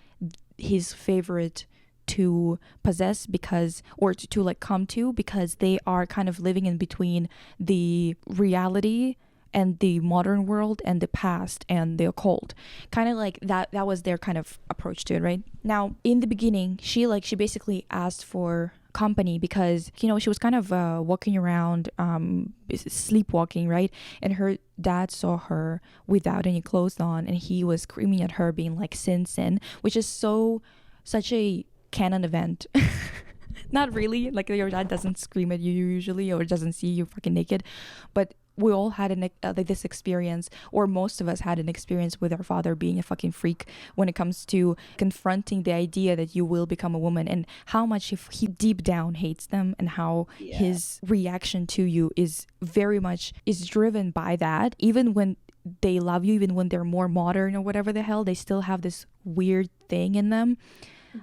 [SPEAKER 2] his favorite to possess, because, or to like come to, because they are kind of living in between the reality and the modern world and the past and the occult, kind of like that was their kind of approach to it. Right now, in the beginning, she basically asked for company, because she was kind of walking around, sleepwalking, right? And her dad saw her without any clothes on, and he was screaming at her, being like, sin, which is such a canon event. Not really, like your dad doesn't scream at you usually, or doesn't see you fucking naked, but we all had this experience, or most of us had an experience with our father being a fucking freak when it comes to confronting the idea that you will become a woman, and how much if he deep down hates them, and how his reaction to you is very much is driven by that. Even when they love you, even when they're more modern or whatever the hell, they still have this weird thing in them.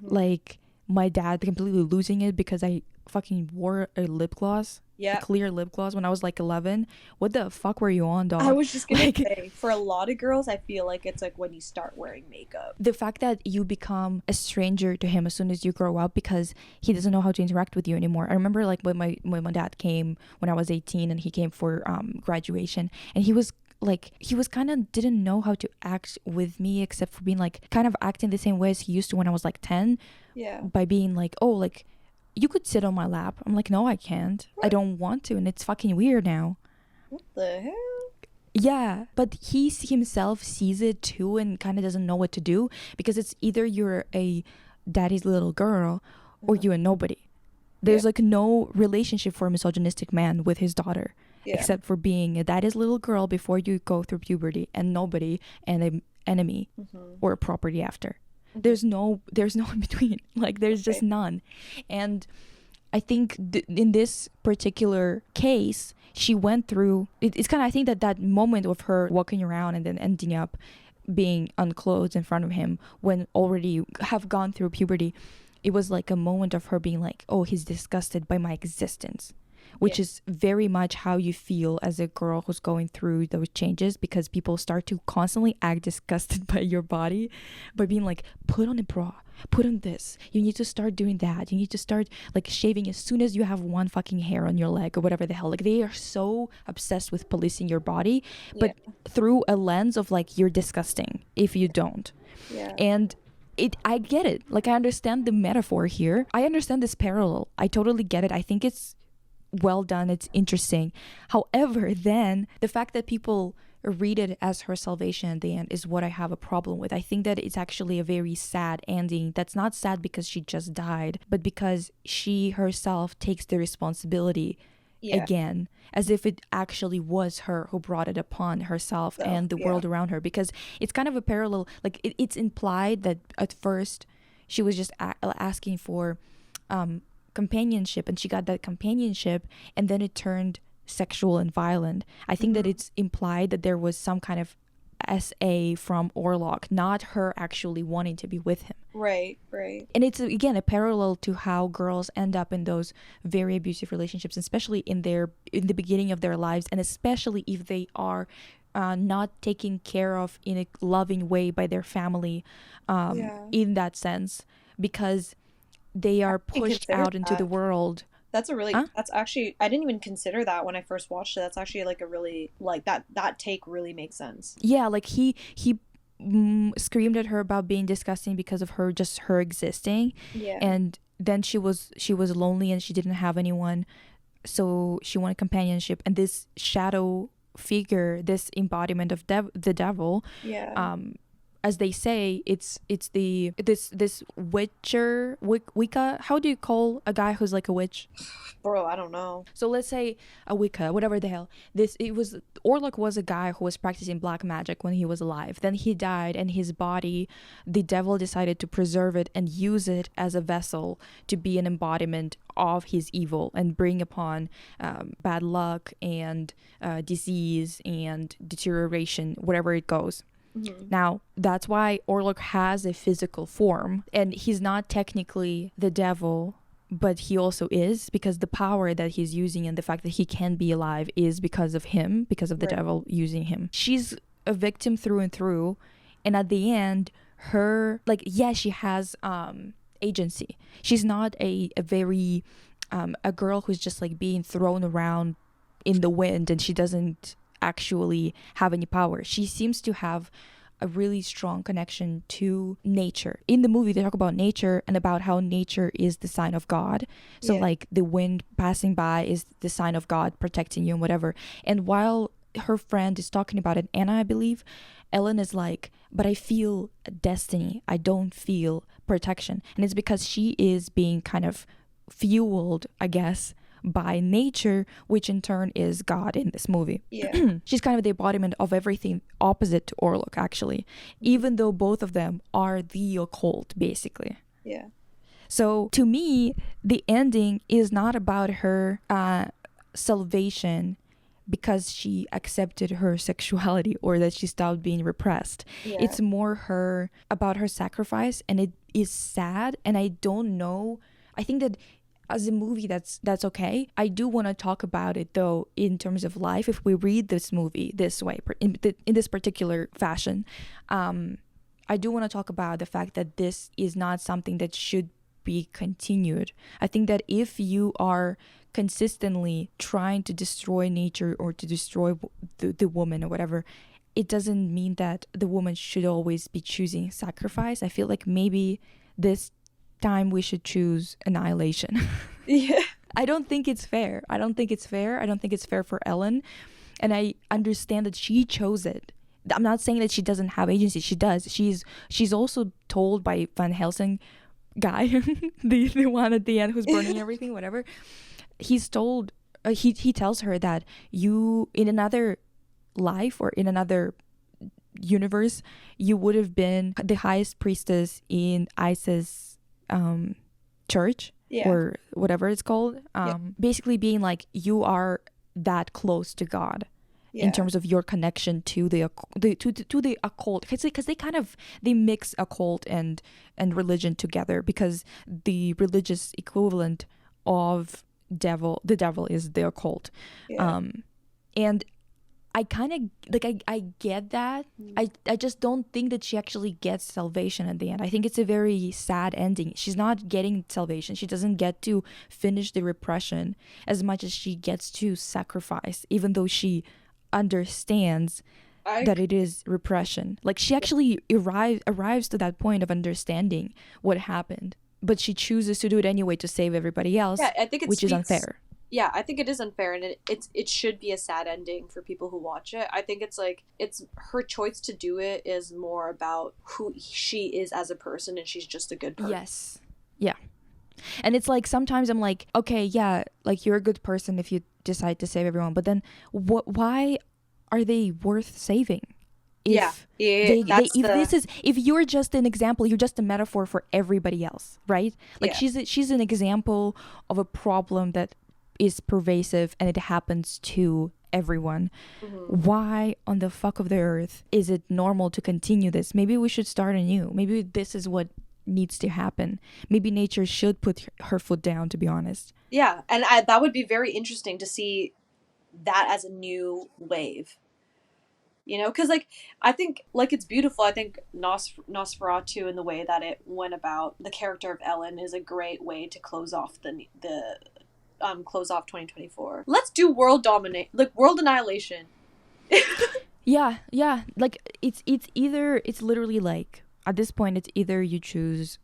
[SPEAKER 2] Like my dad completely losing it because I fucking wore a lip gloss. A clear lip gloss when I was like 11. What the fuck were you on, dog?
[SPEAKER 1] I was just gonna say, for a lot of girls, I feel like it's like when you start wearing makeup.
[SPEAKER 2] The fact that you become a stranger to him as soon as you grow up, because he doesn't know how to interact with you anymore. I remember like when my dad came when I was 18, and he came for graduation, and he was kind of didn't know how to act with me, except for being like kind of acting the same way as he used to when I was like 10. By being like, oh, like, you could sit on my lap. I'm like, no, I can't. What? I don't want to, and it's fucking weird now.
[SPEAKER 1] What the hell?
[SPEAKER 2] Yeah, but he himself sees it too, and kind of doesn't know what to do, because it's either you're a daddy's little girl or you're a nobody. There's like no relationship for a misogynistic man with his daughter, except for being a daddy's little girl before you go through puberty, and nobody, and an enemy or a property after. There's no in between. Like there's just none. And I think in this particular case, she went through it's kind of, I think that moment of her walking around and then ending up being unclothed in front of him when already have gone through puberty, it was like a moment of her being like, oh, he's disgusted by my existence, which is very much how you feel as a girl who's going through those changes, because people start to constantly act disgusted by your body, by being like, put on a bra, put on this, you need to start doing that, you need to start like shaving as soon as you have one fucking hair on your leg, or whatever the hell. Like they are so obsessed with policing your body, but through a lens of like, you're disgusting if you don't. And I get it. Like I understand the metaphor here. I understand this parallel. I totally get it. I think it's well done, it's interesting. However, then the fact that people read it as her salvation at the end is what I have a problem with. I think that it's actually a very sad ending. That's not sad because she just died, but because she herself takes the responsibility again, as if it actually was her who brought it upon herself and the world around her. Because it's kind of a parallel, like it's implied that at first she was just asking for companionship, and she got that companionship, and then it turned sexual and violent. I think that it's implied that there was some kind of SA from Orlok, not her actually wanting to be with him.
[SPEAKER 1] Right.
[SPEAKER 2] And it's again a parallel to how girls end up in those very abusive relationships, especially in the beginning of their lives, and especially if they are not taken care of in a loving way by their family, in that sense, because they are pushed out into the world.
[SPEAKER 1] That's a really that's actually, I didn't even consider that when I first watched it. That's actually like a really like that take really makes sense.
[SPEAKER 2] Yeah, like he screamed at her about being disgusting because of her existing. And then she was lonely and she didn't have anyone, so she wanted companionship, and this shadow figure, this embodiment of the devil, as they say, it's the this Wicca. How do you call a guy who's like a witch?
[SPEAKER 1] Bro, I don't know.
[SPEAKER 2] So let's say a Wicca, whatever the hell. Orlok was a guy who was practicing black magic when he was alive. Then he died, and his body, the devil decided to preserve it and use it as a vessel to be an embodiment of his evil and bring upon bad luck and disease and deterioration, wherever it goes.
[SPEAKER 1] Mm-hmm.
[SPEAKER 2] Now, that's why Orlok has a physical form, and he's not technically the devil, but he also is, because the power that he's using and the fact that he can be alive is because of him, because of the devil using him. She's a victim through and through, and at the end, her, like, yeah, she has agency. She's not a very a girl who's just like being thrown around in the wind, and she doesn't actually have any power. She seems to have a really strong connection to nature. In the movie, they talk about nature and about how nature is the sign of God. So like the wind passing by is the sign of God protecting you and whatever. And while her friend is talking about it, Anna, I believe, Ellen is like, but I feel destiny. I don't feel protection. And it's because she is being kind of fueled, I guess, by nature, which in turn is God in this movie.
[SPEAKER 1] Yeah.
[SPEAKER 2] She's kind of the embodiment of everything opposite to Orlok, actually, even though both of them are the occult, basically.
[SPEAKER 1] Yeah.
[SPEAKER 2] So to me, the ending is not about her salvation because she accepted her sexuality or that she stopped being repressed.
[SPEAKER 1] Yeah.
[SPEAKER 2] It's more about her sacrifice, and it is sad. And I don't know, I think that as a movie, that's okay. I do want to talk about it, though, in terms of life. If we read this movie this way, in this particular fashion, I do want to talk about the fact that this is not something that should be continued. I think that if you are consistently trying to destroy nature or to destroy the woman or whatever, it doesn't mean that the woman should always be choosing sacrifice. I feel like maybe this time we should choose annihilation.
[SPEAKER 1] Yeah.
[SPEAKER 2] I don't think it's fair. I don't think it's fair for Ellen. And I understand that she chose it. I'm not saying that she doesn't have agency. She does. She's also told by Van Helsing guy, the one at the end who's burning everything, whatever. He's told, he tells her that you, in another life or in another universe, you would have been the highest priestess in Isis church, or whatever it's called. Basically being like, you are that close to God in terms of your connection to the occult, because they mix occult and religion together, because the religious equivalent of the devil is the occult. And I kind of like, I get that. I just don't think that she actually gets salvation at the end. I think it's a very sad ending. She's not getting salvation. She doesn't get to finish the repression as much as she gets to sacrifice, even though she understands that it is repression. Like, she actually arrives to that point of understanding what happened, but she chooses to do it anyway to save everybody else,
[SPEAKER 1] I think
[SPEAKER 2] which is unfair.
[SPEAKER 1] Yeah, I think it is unfair, and it should be a sad ending for people who watch it. I think it's like, it's her choice to do it is more about who she is as a person, and she's just a good person.
[SPEAKER 2] Yes. Yeah. And it's like, sometimes I'm like, okay, yeah, like, you're a good person if you decide to save everyone, but then why are they worth saving? If you're just an example, you're just a metaphor for everybody else, right? Like, she's an example of a problem that is pervasive and it happens to everyone. Why on the fuck of the earth is it normal to continue this? Maybe we should start anew. Maybe this is what needs to happen. Maybe nature should put her foot down, to be honest.
[SPEAKER 1] Yeah, and that would be very interesting to see that as a new wave. You know, because, like, I think, like, it's beautiful. I think Nosferatu, and the way that it went about the character of Ellen, is a great way to close off close off 2024. Let's do world annihilation.
[SPEAKER 2] yeah like, it's literally like, at this point, it's either you choose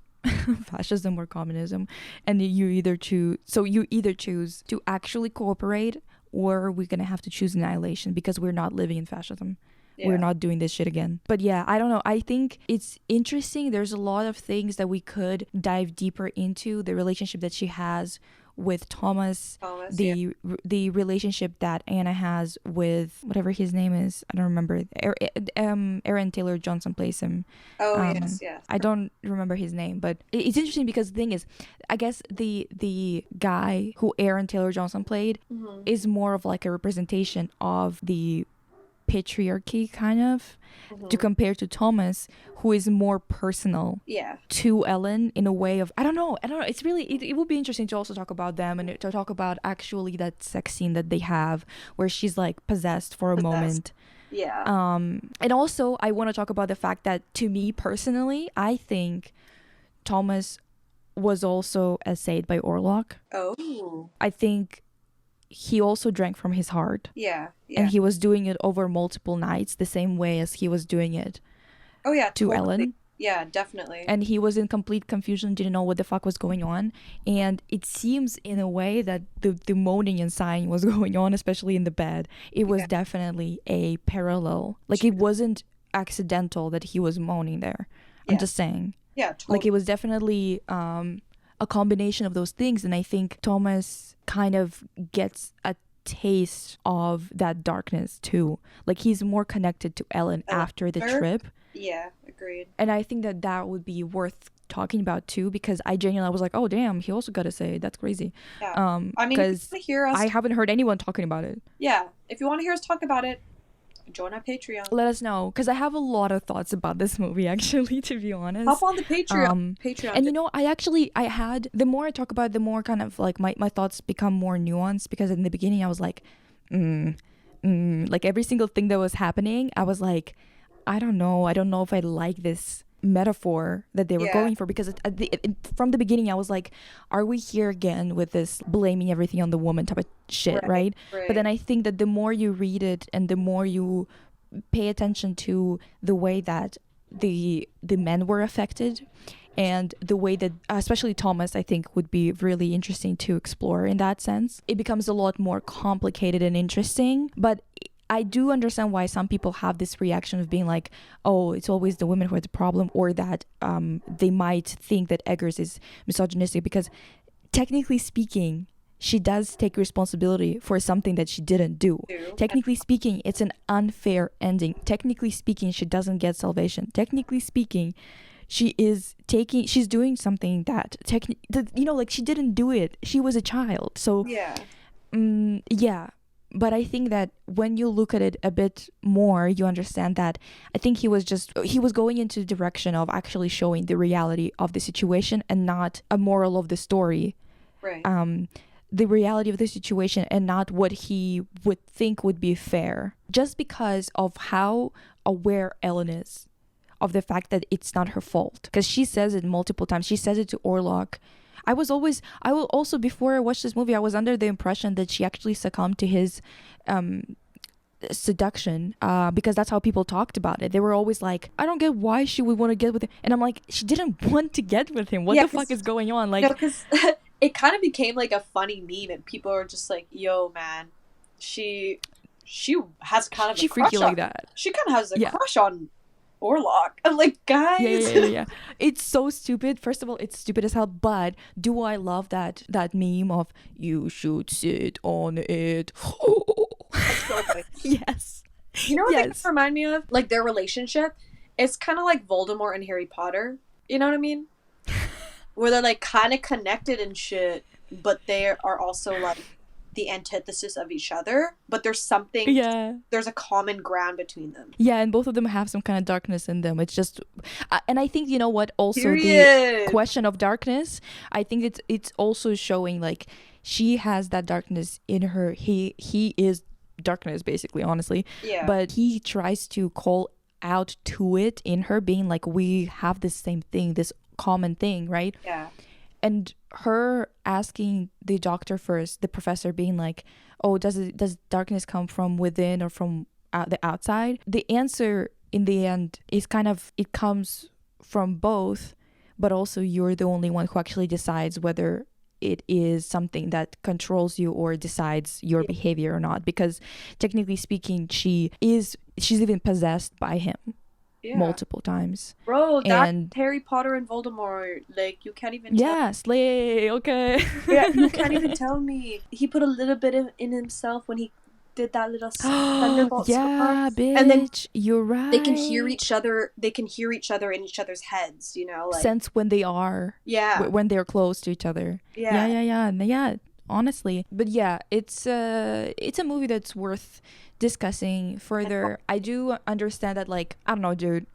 [SPEAKER 2] fascism or communism, and you either choose to actually cooperate, or we're gonna have to choose annihilation, because we're not living in fascism. we're not doing this shit again. But yeah, I don't know. I think it's interesting. There's a lot of things that we could dive deeper into. The relationship that she has with Thomas, the relationship that Anna has with whatever his name is. I don't remember. Aaron Taylor Johnson plays him.
[SPEAKER 1] Yes.
[SPEAKER 2] I don't remember his name, but it's interesting because the thing is, I guess the guy who Aaron Taylor Johnson played is more of like a representation of the patriarchy, kind of, to compare to Thomas, who is more personal to Ellen in a way of I don't know, it's really it would be interesting to also talk about them and to talk about actually that sex scene that they have where she's like possessed for a moment. And also I want to talk about the fact that, to me personally, I think Thomas was also essayed by Orlok. I think he also drank from his heart. And he was doing it over multiple nights, the same way as he was doing it to Ellen.
[SPEAKER 1] Yeah, definitely.
[SPEAKER 2] And he was in complete confusion, didn't know what the fuck was going on. And it seems in a way that the moaning and sighing was going on, especially in the bed. It was definitely a parallel. Like, it wasn't accidental that he was moaning there. I'm just saying.
[SPEAKER 1] Yeah, totally.
[SPEAKER 2] Like, it was definitely a combination of those things. And I think Thomas kind of gets a taste of that darkness too. Like, he's more connected to Ellen after the trip.
[SPEAKER 1] Yeah, agreed.
[SPEAKER 2] And I think that would be worth talking about too, because I genuinely was like, oh damn, he also got to say that's crazy.
[SPEAKER 1] I mean,
[SPEAKER 2] because I haven't heard anyone talking about it.
[SPEAKER 1] Yeah, if you want to hear us talk about it, join our Patreon.
[SPEAKER 2] Let us know, because I have a lot of thoughts about this movie, actually, to be honest.
[SPEAKER 1] Hop on the Patreon.
[SPEAKER 2] And you know, I had, the more I talk about it, the more kind of like my thoughts become more nuanced, because in the beginning I was like, like every single thing that was happening, I was like, I don't know if I like this metaphor that they were going for, because from the beginning I was like, are we here again with this blaming everything on the woman type of shit, right? But then I think that the more you read it and the more you pay attention to the way that the men were affected and the way that especially Thomas, I think, would be really interesting to explore in that sense, it becomes a lot more complicated and interesting. But I do understand why some people have this reaction of being like, oh, it's always the women who are the problem, or that they might think that Eggers is misogynistic, because technically speaking, she does take responsibility for something that she didn't do. Technically speaking, it's an unfair ending. Technically speaking, she doesn't get salvation. Technically speaking, she's doing something that like, she didn't do it. She was a child. So yeah. But I think that when you look at it a bit more, you understand that I think he was going into the direction of actually showing the reality of the situation and not a moral of the story.
[SPEAKER 1] Right.
[SPEAKER 2] The reality of the situation and not what he would think would be fair. Just because of how aware Ellen is of the fact that it's not her fault. Because she says it multiple times. She says it to Orlok. Before I watched this movie, I was under the impression that she actually succumbed to his seduction, because that's how people talked about it. They were always like, I don't get why she would want to get with him. And I'm like, she didn't want to get with him. What the fuck is going on? Like,
[SPEAKER 1] because it kind of became like a funny meme, and people are just like, yo, man, she has kind of a crush on, like that. She kind of has a crush on Orlok. I'm like, guys.
[SPEAKER 2] Yeah. It's so stupid. First of all, it's stupid as hell, but do I love that meme of you should sit on it? Yes.
[SPEAKER 1] You know what they remind me of? Like, their relationship. It's kind of like Voldemort and Harry Potter. You know what I mean? Where they're like kind of connected and shit, but they are also like the antithesis of each other, but there's something, there's a common ground between them.
[SPEAKER 2] Yeah, and both of them have some kind of darkness in them. It's just, and I think, you know what, also the question of darkness, I think it's also showing, like, she has that darkness in her. He is darkness, basically, honestly.
[SPEAKER 1] Yeah.
[SPEAKER 2] But he tries to call out to it in her, being like, we have this same thing, this common thing, right?
[SPEAKER 1] Yeah.
[SPEAKER 2] And her asking the doctor first, the professor, being like, oh, does darkness come from within or from the outside? The answer in the end is kind of, it comes from both, but also you're the only one who actually decides whether it is something that controls you or decides your behavior or not, because technically speaking she's even possessed by him multiple times.
[SPEAKER 1] Bro,
[SPEAKER 2] and
[SPEAKER 1] that's Harry Potter and Voldemort. Like, you can't even
[SPEAKER 2] tell. Slay, okay.
[SPEAKER 1] Yeah, you can't even tell me. He put a little bit in himself when he did that little thunderbolt
[SPEAKER 2] yeah,
[SPEAKER 1] scar.
[SPEAKER 2] bitch,
[SPEAKER 1] and then
[SPEAKER 2] you're right.
[SPEAKER 1] They can hear each other in each other's heads, you know, like
[SPEAKER 2] sense when they are when they're close to each other. Yeah, honestly. But yeah, it's a movie that's worth discussing further. I do understand that, like, I don't know, dude.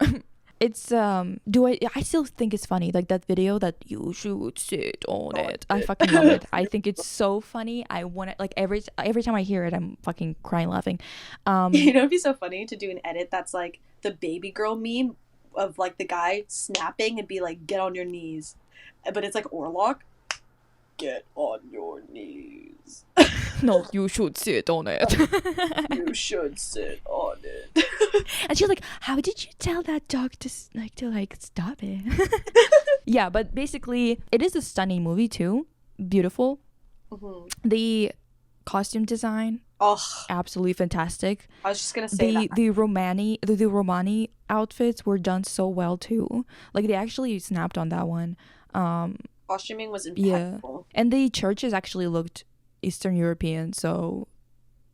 [SPEAKER 2] It's I still think it's funny, like that video that you should sit on it. I fucking love it. I think it's so funny. I want it, like, every time I hear it, I'm fucking crying laughing.
[SPEAKER 1] You know, it'd be so funny to do an edit that's like the baby girl meme of like the guy snapping and be like, get on your knees, but it's like Orlock, get on your knees.
[SPEAKER 2] No, you should sit on it.
[SPEAKER 1] You should sit on it.
[SPEAKER 2] And she's like, how did you tell that dog to stop it? Yeah, but basically it is a stunning movie too. Beautiful. The costume design, absolutely fantastic.
[SPEAKER 1] I was just gonna say
[SPEAKER 2] the Romani outfits were done so well too. Like, they actually snapped on that one.
[SPEAKER 1] Costuming was impeccable.
[SPEAKER 2] Yeah. And the churches actually looked Eastern European, so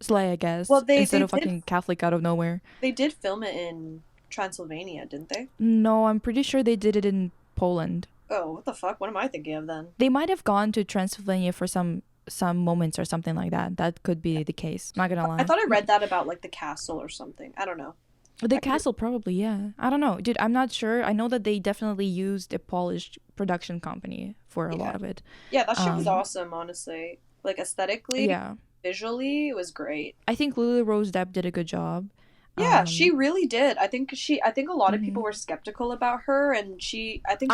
[SPEAKER 2] slay, I guess.
[SPEAKER 1] Well,
[SPEAKER 2] instead of fucking Catholic out of nowhere.
[SPEAKER 1] They did film it in Transylvania, didn't they?
[SPEAKER 2] No, I'm pretty sure they did it in Poland.
[SPEAKER 1] Oh, what the fuck? What am I thinking of then?
[SPEAKER 2] They might have gone to Transylvania for some moments or something like that. That could be the case. Not gonna lie.
[SPEAKER 1] I thought I read that about like the castle or something. I don't know.
[SPEAKER 2] The castle probably, yeah. I don't know. Dude, I'm not sure. I know that they definitely used a Polish production company for a lot of it.
[SPEAKER 1] Yeah, that shit was awesome, honestly. Like, aesthetically, visually, it was great.
[SPEAKER 2] I think Lily Rose Depp did a good job.
[SPEAKER 1] Yeah, she really did. I think a lot of people were skeptical about her, and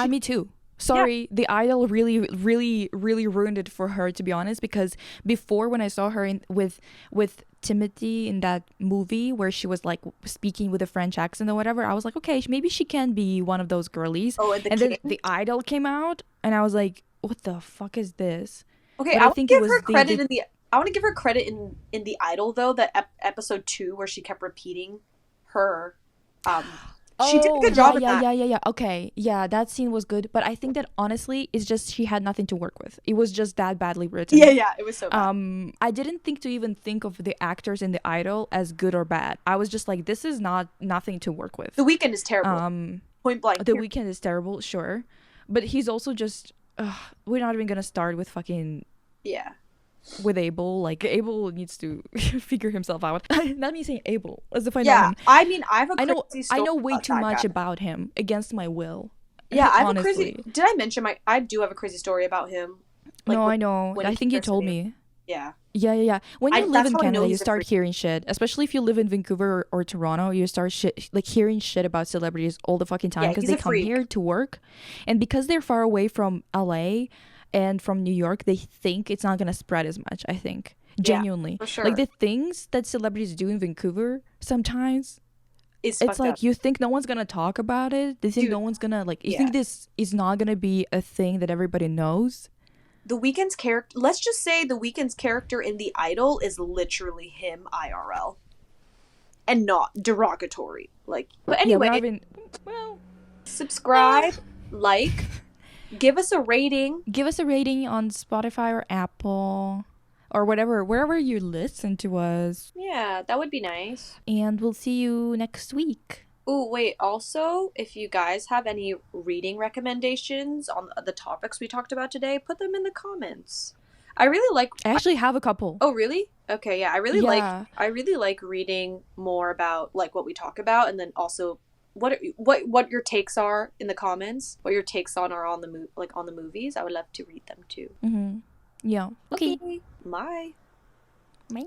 [SPEAKER 1] me
[SPEAKER 2] too. Sorry, The Idol really, really, really ruined it for her, to be honest, because before, when I saw her with Timothy in that movie where she was like speaking with a French accent or whatever, I was like, okay, maybe she can be one of those girlies. And then The Idol came out, and I was like, what the fuck is this?
[SPEAKER 1] Okay, I want to give her credit in The Idol, though, that episode 2 where she kept repeating her she did a good job in that.
[SPEAKER 2] Yeah. Okay. Yeah, that scene was good. But I think that, honestly, it's just she had nothing to work with. It was just that badly written.
[SPEAKER 1] Yeah, it was so bad.
[SPEAKER 2] I didn't think of the actors in The Idol as good or bad. I was just like, this is nothing to work with.
[SPEAKER 1] The Weeknd is terrible. Point blank.
[SPEAKER 2] The Weeknd is terrible, sure. But he's also just... we're not even going to start with fucking...
[SPEAKER 1] Yeah.
[SPEAKER 2] With Abel. Like, Abel needs to figure himself out. Not me saying Abel, as if I know him.
[SPEAKER 1] I mean, I have a crazy story.
[SPEAKER 2] I know way too much about him against my will.
[SPEAKER 1] Yeah, I have a crazy... Did I mention I do have a crazy story about him?
[SPEAKER 2] Like, no, I know. I think you told me.
[SPEAKER 1] Yeah.
[SPEAKER 2] Yeah. When you live in Canada, you start hearing shit. Especially if you live in Vancouver or Toronto, you start hearing shit about celebrities all the fucking time, because they come here to work, and because they're far away from LA and from New York, they think it's not gonna spread as much. I think, genuinely,
[SPEAKER 1] for sure.
[SPEAKER 2] Like, the things that celebrities do in Vancouver sometimes, it's like up. You think no one's gonna talk about it. They think no one's gonna you think this is not gonna be a thing that everybody knows.
[SPEAKER 1] The Weeknd's character, let's just say The Weeknd's character in The Idol is literally him IRL. And not derogatory. Like, but anyway, subscribe, like, give us a rating.
[SPEAKER 2] Give us a rating on Spotify or Apple or whatever, wherever you listen to us.
[SPEAKER 1] Yeah, that would be nice.
[SPEAKER 2] And we'll see you next week.
[SPEAKER 1] Oh, wait, also, if you guys have any reading recommendations on the topics we talked about today, put them in the comments. I actually
[SPEAKER 2] have a couple.
[SPEAKER 1] Oh, really? Okay, yeah. I really like reading more about like what we talk about, and then also what your takes are in the comments. What your takes on the movies. I would love to read them too.
[SPEAKER 2] Yeah. Okay.
[SPEAKER 1] Bye.
[SPEAKER 2] Bye.